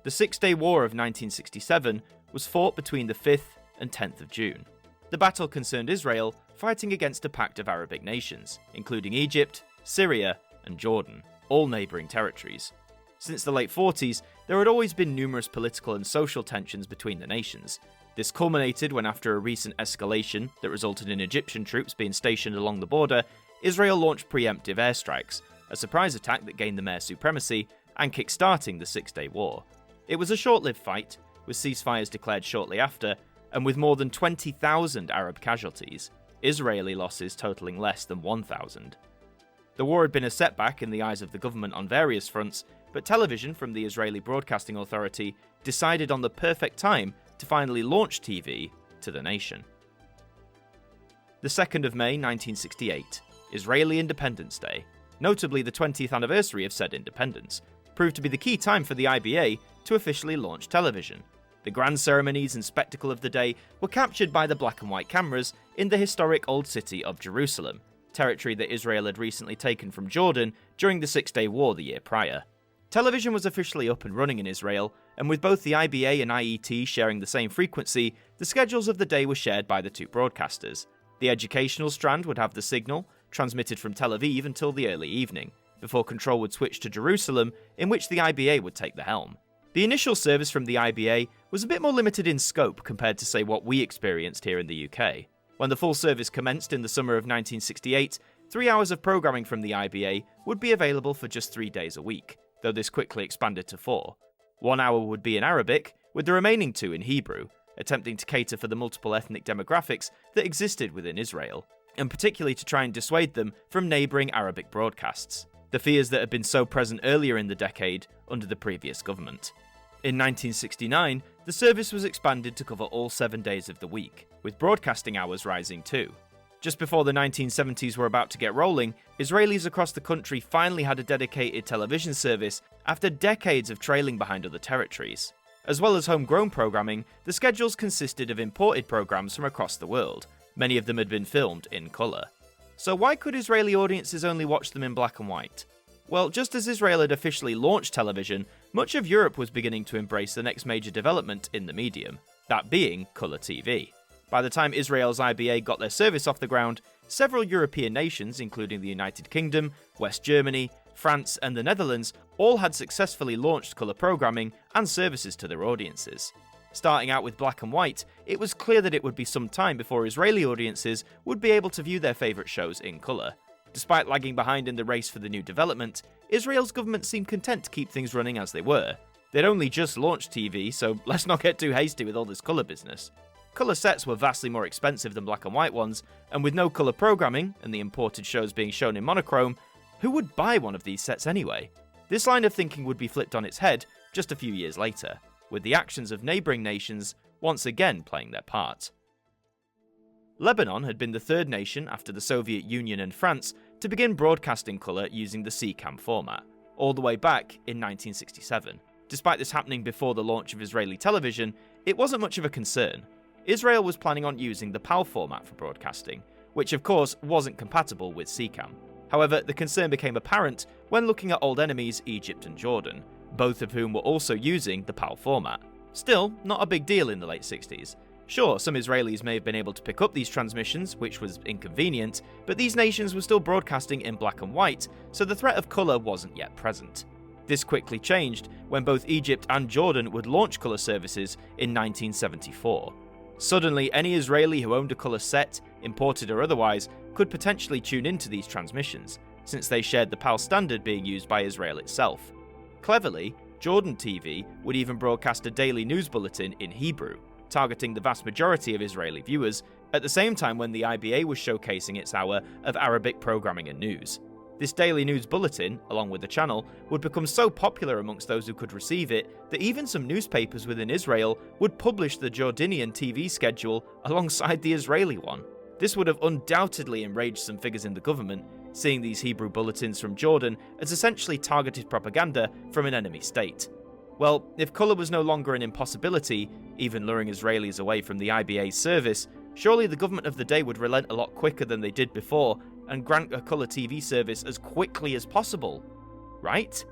Speaker 1: The Six-Day War of 1967 was fought between the 5th and 10th of June. The battle concerned Israel fighting against a pact of Arabic nations, including Egypt, Syria, and Jordan, all neighbouring territories. Since the late 40s, there had always been numerous political and social tensions between the nations. This culminated when, after a recent escalation that resulted in Egyptian troops being stationed along the border, Israel launched preemptive airstrikes, a surprise attack that gained them air supremacy and kick-starting the Six-Day War. It was a short-lived fight, with ceasefires declared shortly after, and with more than 20,000 Arab casualties, Israeli losses totaling less than 1,000. The war had been a setback in the eyes of the government on various fronts, but television from the Israeli Broadcasting Authority decided on the perfect time to finally launch TV to the nation. The 2nd of May 1968, Israeli Independence Day, notably the 20th anniversary of said independence, proved to be the key time for the IBA to officially launch television. The grand ceremonies and spectacle of the day were captured by the black and white cameras in the historic Old City of Jerusalem, territory that Israel had recently taken from Jordan during the Six-Day War the year prior. Television was officially up and running in Israel, and with both the IBA and IET sharing the same frequency, the schedules of the day were shared by the two broadcasters. The educational strand would have the signal, transmitted from Tel Aviv until the early evening, before control would switch to Jerusalem, in which the IBA would take the helm. The initial service from the IBA was a bit more limited in scope compared to, say, what we experienced here in the UK. When the full service commenced in the summer of 1968, 3 hours of programming from the IBA would be available for just 3 days a week, though this quickly expanded to 4. 1 hour would be in Arabic, with the remaining 2 in Hebrew, attempting to cater for the multiple ethnic demographics that existed within Israel, and particularly to try and dissuade them from neighbouring Arabic broadcasts, the fears that had been so present earlier in the decade under the previous government. In 1969, the service was expanded to cover all 7 days of the week, with broadcasting hours rising too. Just before the 1970s were about to get rolling, Israelis across the country finally had a dedicated television service after decades of trailing behind other territories. As well as homegrown programming, the schedules consisted of imported programs from across the world. Many of them had been filmed in colour. So why could Israeli audiences only watch them in black and white? Well, just as Israel had officially launched television, much of Europe was beginning to embrace the next major development in the medium, that being colour TV. By the time Israel's IBA got their service off the ground, several European nations, including the United Kingdom, West Germany, France and the Netherlands, all had successfully launched colour programming and services to their audiences. Starting out with black and white, it was clear that it would be some time before Israeli audiences would be able to view their favourite shows in colour. Despite lagging behind in the race for the new development, Israel's government seemed content to keep things running as they were. They'd only just launched TV, so let's not get too hasty with all this colour business. Colour sets were vastly more expensive than black and white ones, and with no colour programming, and the imported shows being shown in monochrome, who would buy one of these sets anyway? This line of thinking would be flipped on its head just a few years later, with the actions of neighbouring nations once again playing their part. Lebanon had been the third nation after the Soviet Union and France to begin broadcasting colour using the CCAM format, all the way back in 1967. Despite this happening before the launch of Israeli television, it wasn't much of a concern. Israel was planning on using the PAL format for broadcasting, which of course wasn't compatible with CCAM. However, the concern became apparent when looking at old enemies Egypt and Jordan, both of whom were also using the PAL format. Still, not a big deal in the late 60s. Sure, some Israelis may have been able to pick up these transmissions, which was inconvenient, but these nations were still broadcasting in black and white, so the threat of colour wasn't yet present. This quickly changed when both Egypt and Jordan would launch colour services in 1974. Suddenly, any Israeli who owned a colour set, imported or otherwise, could potentially tune into these transmissions, since they shared the PAL standard being used by Israel itself. Cleverly, Jordan TV would even broadcast a daily news bulletin in Hebrew, targeting the vast majority of Israeli viewers, at the same time when the IBA was showcasing its hour of Arabic programming and news. This daily news bulletin, along with the channel, would become so popular amongst those who could receive it that even some newspapers within Israel would publish the Jordanian TV schedule alongside the Israeli one. This would have undoubtedly enraged some figures in the government, seeing these Hebrew bulletins from Jordan as essentially targeted propaganda from an enemy state. Well, if colour was no longer an impossibility, even luring Israelis away from the IBA's service, surely the government of the day would relent a lot quicker than they did before and grant a colour TV service as quickly as possible, right?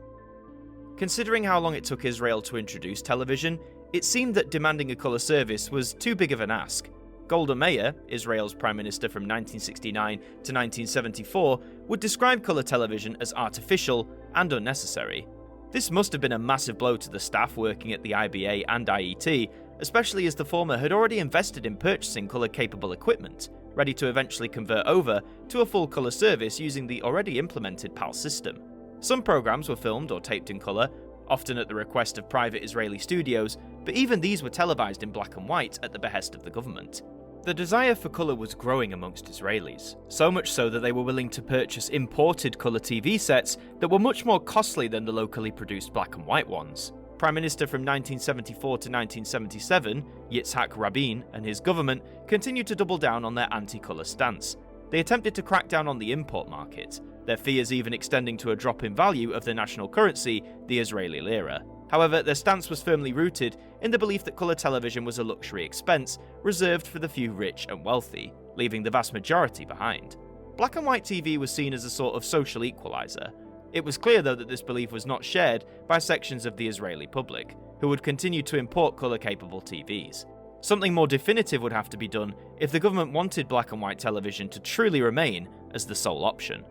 Speaker 1: Considering how long it took Israel to introduce television, it seemed that demanding a colour service was too big of an ask. Golda Meir, Israel's Prime Minister from 1969 to 1974, would describe colour television as artificial and unnecessary. This must have been a massive blow to the staff working at the IBA and IET, especially as the former had already invested in purchasing colour-capable equipment, ready to eventually convert over to a full colour service using the already implemented PAL system. Some programmes were filmed or taped in colour, often at the request of private Israeli studios, but even these were televised in black and white at the behest of the government. The desire for colour was growing amongst Israelis, so much so that they were willing to purchase imported colour TV sets that were much more costly than the locally produced black and white ones. Prime Minister from 1974 to 1977, Yitzhak Rabin, and his government continued to double down on their anti-colour stance. They attempted to crack down on the import market, their fears even extending to a drop in value of the national currency, the Israeli lira. However, their stance was firmly rooted in the belief that colour television was a luxury expense reserved for the few rich and wealthy, leaving the vast majority behind. Black and white TV was seen as a sort of social equaliser. It was clear, though, that this belief was not shared by sections of the Israeli public, who would continue to import colour-capable TVs. Something more definitive would have to be done if the government wanted black and white television to truly remain as the sole option.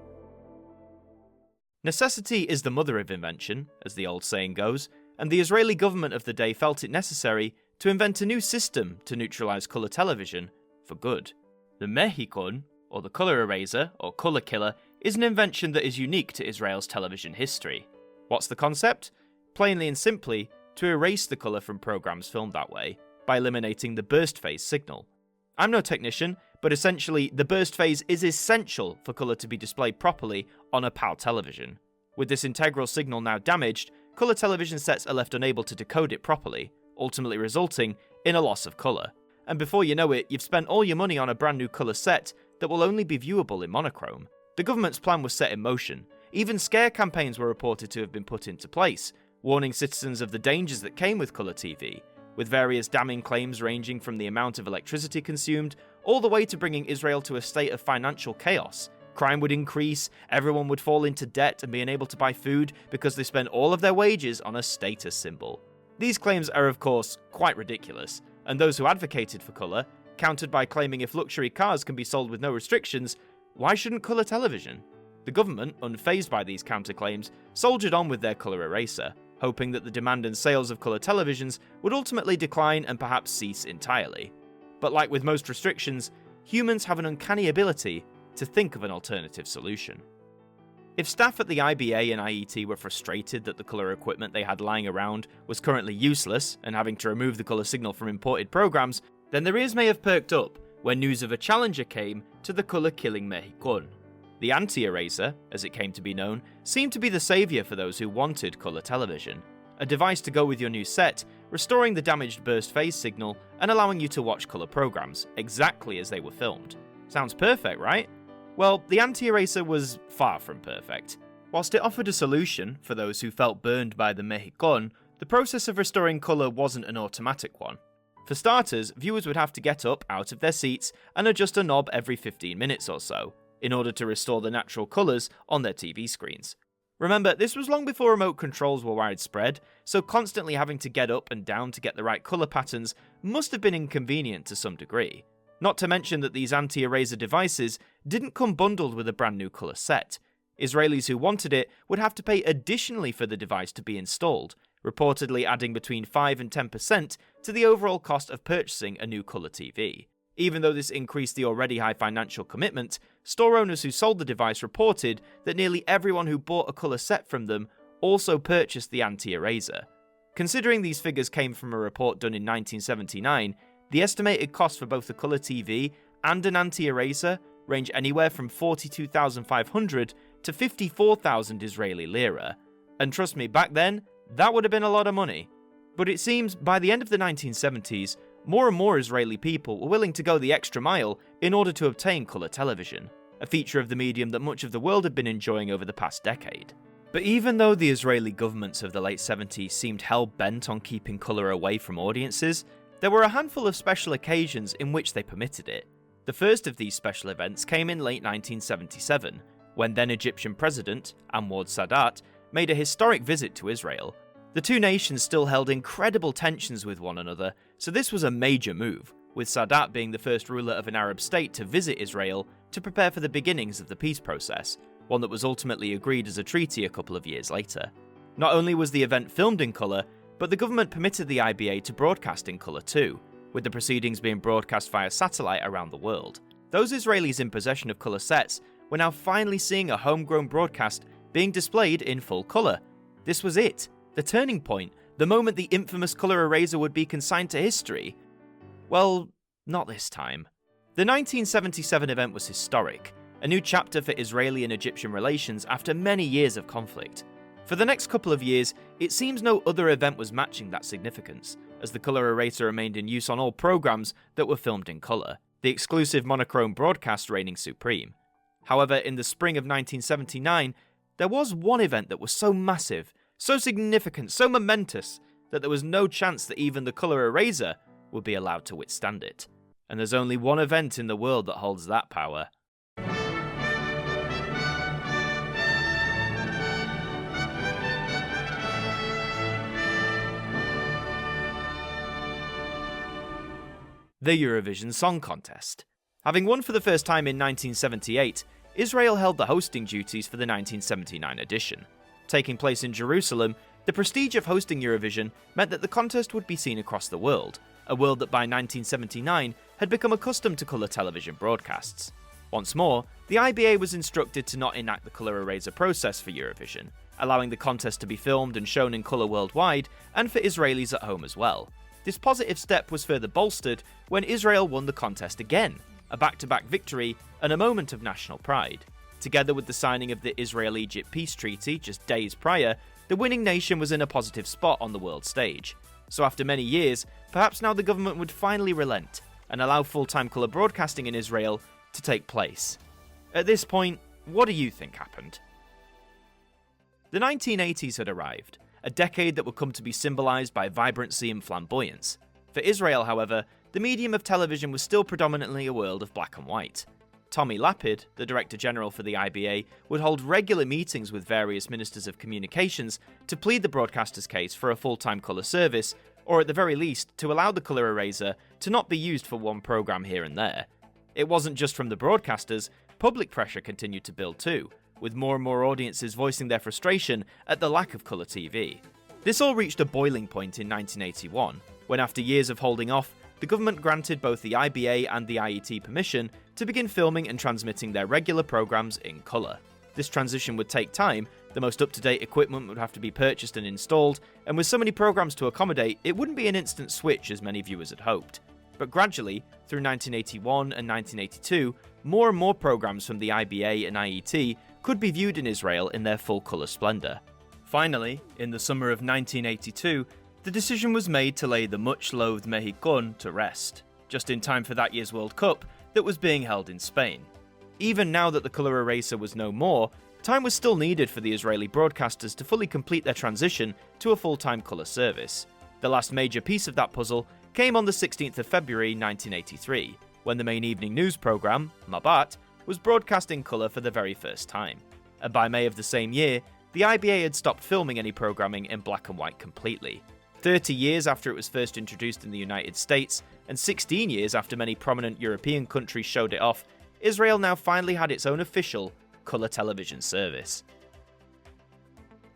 Speaker 1: Necessity is the mother of invention, as the old saying goes, and the Israeli government of the day felt it necessary to invent a new system to neutralise colour television for good. The Mehikon, or the colour eraser, or colour killer, is an invention that is unique to Israel's television history. What's the concept? Plainly and simply, to erase the colour from programmes filmed that way, by eliminating the burst phase signal. I'm no technician, but essentially the burst phase is essential for colour to be displayed properly on a PAL television. With this integral signal now damaged, colour television sets are left unable to decode it properly, ultimately resulting in a loss of colour. And before you know it, you've spent all your money on a brand new colour set that will only be viewable in monochrome. The government's plan was set in motion. Even scare campaigns were reported to have been put into place, warning citizens of the dangers that came with colour TV, with various damning claims ranging from the amount of electricity consumed, all the way to bringing Israel to a state of financial chaos. Crime would increase, everyone would fall into debt and be unable to buy food because they spent all of their wages on a status symbol. These claims are of course quite ridiculous, and those who advocated for colour countered by claiming if luxury cars can be sold with no restrictions, why shouldn't colour television? The government, unfazed by these counterclaims, soldiered on with their colour eraser, hoping that the demand and sales of colour televisions would ultimately decline and perhaps cease entirely. But like with most restrictions, humans have an uncanny ability to think of an alternative solution. If staff at the IBA and IET were frustrated that the colour equipment they had lying around was currently useless and having to remove the colour signal from imported programmes, then their ears may have perked up when news of a challenger came to the colour-killing Mehikon. The anti-eraser, as it came to be known, seemed to be the saviour for those who wanted colour television. A device to go with your new set, restoring the damaged burst phase signal and allowing you to watch colour programmes exactly as they were filmed. Sounds perfect, right? Well, the anti-eraser was far from perfect. Whilst it offered a solution for those who felt burned by the Mehikon, the process of restoring colour wasn't an automatic one. For starters, viewers would have to get up out of their seats and adjust a knob every 15 minutes or so, in order to restore the natural colours on their TV screens. Remember, this was long before remote controls were widespread, so constantly having to get up and down to get the right colour patterns must have been inconvenient to some degree. Not to mention that these anti-eraser devices didn't come bundled with a brand new colour set. Israelis who wanted it would have to pay additionally for the device to be installed, reportedly adding between 5 and 10% to the overall cost of purchasing a new colour TV. Even though this increased the already high financial commitment, store owners who sold the device reported that nearly everyone who bought a colour set from them also purchased the anti-eraser. Considering these figures came from a report done in 1979, the estimated cost for both a colour TV and an anti-eraser range anywhere from 42,500 to 54,000 Israeli lira. And trust me, back then, that would have been a lot of money. But it seems by the end of the 1970s, more and more Israeli people were willing to go the extra mile in order to obtain colour television, a feature of the medium that much of the world had been enjoying over the past decade. But even though the Israeli governments of the late 70s seemed hell-bent on keeping colour away from audiences, there were a handful of special occasions in which they permitted it. The first of these special events came in late 1977, when then Egyptian President, Anwar Sadat, made a historic visit to Israel. The two nations still held incredible tensions with one another, so this was a major move, with Sadat being the first ruler of an Arab state to visit Israel to prepare for the beginnings of the peace process, one that was ultimately agreed as a treaty a couple of years later. Not only was the event filmed in colour, but the government permitted the IBA to broadcast in colour too, with the proceedings being broadcast via satellite around the world. Those Israelis in possession of colour sets were now finally seeing a homegrown broadcast being displayed in full colour. This was it, the turning point, the moment the infamous colour eraser would be consigned to history. Well, not this time. The 1977 event was historic, a new chapter for Israeli and Egyptian relations after many years of conflict. For the next couple of years, it seems no other event was matching that significance, as the colour eraser remained in use on all programmes that were filmed in colour, the exclusive monochrome broadcast reigning supreme. However, in the spring of 1979, there was one event that was so massive, so significant, so momentous, that there was no chance that even the colour eraser would be allowed to withstand it. And there's only one event in the world that holds that power. The Eurovision Song Contest. Having won for the first time in 1978, Israel held the hosting duties for the 1979 edition. Taking place in Jerusalem, the prestige of hosting Eurovision meant that the contest would be seen across the world, a world that by 1979 had become accustomed to colour television broadcasts. Once more, the IBA was instructed to not enact the colour eraser process for Eurovision, allowing the contest to be filmed and shown in colour worldwide and for Israelis at home as well. This positive step was further bolstered when Israel won the contest again, a back-to-back victory and a moment of national pride. Together with the signing of the Israel-Egypt peace treaty just days prior, the winning nation was in a positive spot on the world stage. So after many years, perhaps now the government would finally relent and allow full-time colour broadcasting in Israel to take place. At this point, what do you think happened? The 1980s had arrived, a decade that would come to be symbolised by vibrancy and flamboyance. For Israel, however, the medium of television was still predominantly a world of black and white. Tommy Lapid, the Director General for the IBA, would hold regular meetings with various ministers of communications to plead the broadcaster's case for a full-time colour service, or at the very least, to allow the colour eraser to not be used for one programme here and there. It wasn't just from the broadcasters, public pressure continued to build too, with more and more audiences voicing their frustration at the lack of colour TV. This all reached a boiling point in 1981, when after years of holding off, the government granted both the IBA and the IET permission to begin filming and transmitting their regular programmes in colour. This transition would take time, the most up-to-date equipment would have to be purchased and installed, and with so many programmes to accommodate, it wouldn't be an instant switch as many viewers had hoped. But gradually, through 1981 and 1982, more and more programmes from the IBA and IET could be viewed in Israel in their full colour splendour. Finally, in the summer of 1982, the decision was made to lay the much-loathed Mehikon to rest, just in time for that year's World Cup that was being held in Spain. Even now that the colour eraser was no more, time was still needed for the Israeli broadcasters to fully complete their transition to a full-time colour service. The last major piece of that puzzle came on the 16th of February 1983, when the main evening news programme, Mabat, was broadcast in colour for the very first time. And by May of the same year, the IBA had stopped filming any programming in black and white completely. 30 years after it was first introduced in the United States, and 16 years after many prominent European countries showed it off, Israel now finally had its own official colour television service.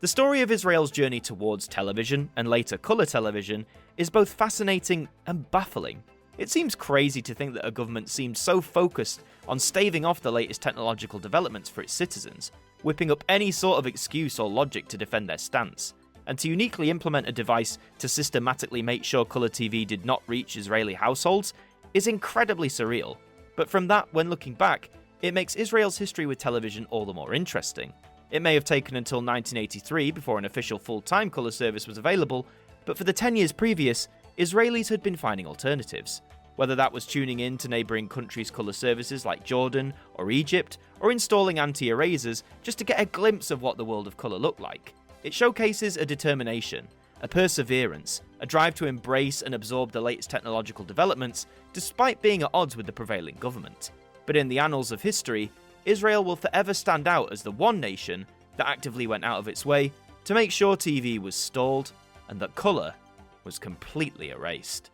Speaker 1: The story of Israel's journey towards television, and later colour television, is both fascinating and baffling. It seems crazy to think that a government seemed so focused on staving off the latest technological developments for its citizens, whipping up any sort of excuse or logic to defend their stance, and to uniquely implement a device to systematically make sure colour TV did not reach Israeli households is incredibly surreal. But from that, when looking back, it makes Israel's history with television all the more interesting. It may have taken until 1983 before an official full-time colour service was available, but for the 10 years previous, Israelis had been finding alternatives. Whether that was tuning in to neighbouring countries' colour services like Jordan or Egypt, or installing anti-erasers just to get a glimpse of what the world of colour looked like. It showcases a determination, a perseverance, a drive to embrace and absorb the latest technological developments despite being at odds with the prevailing government. But in the annals of history, Israel will forever stand out as the one nation that actively went out of its way to make sure TV was stalled and that colour was completely erased.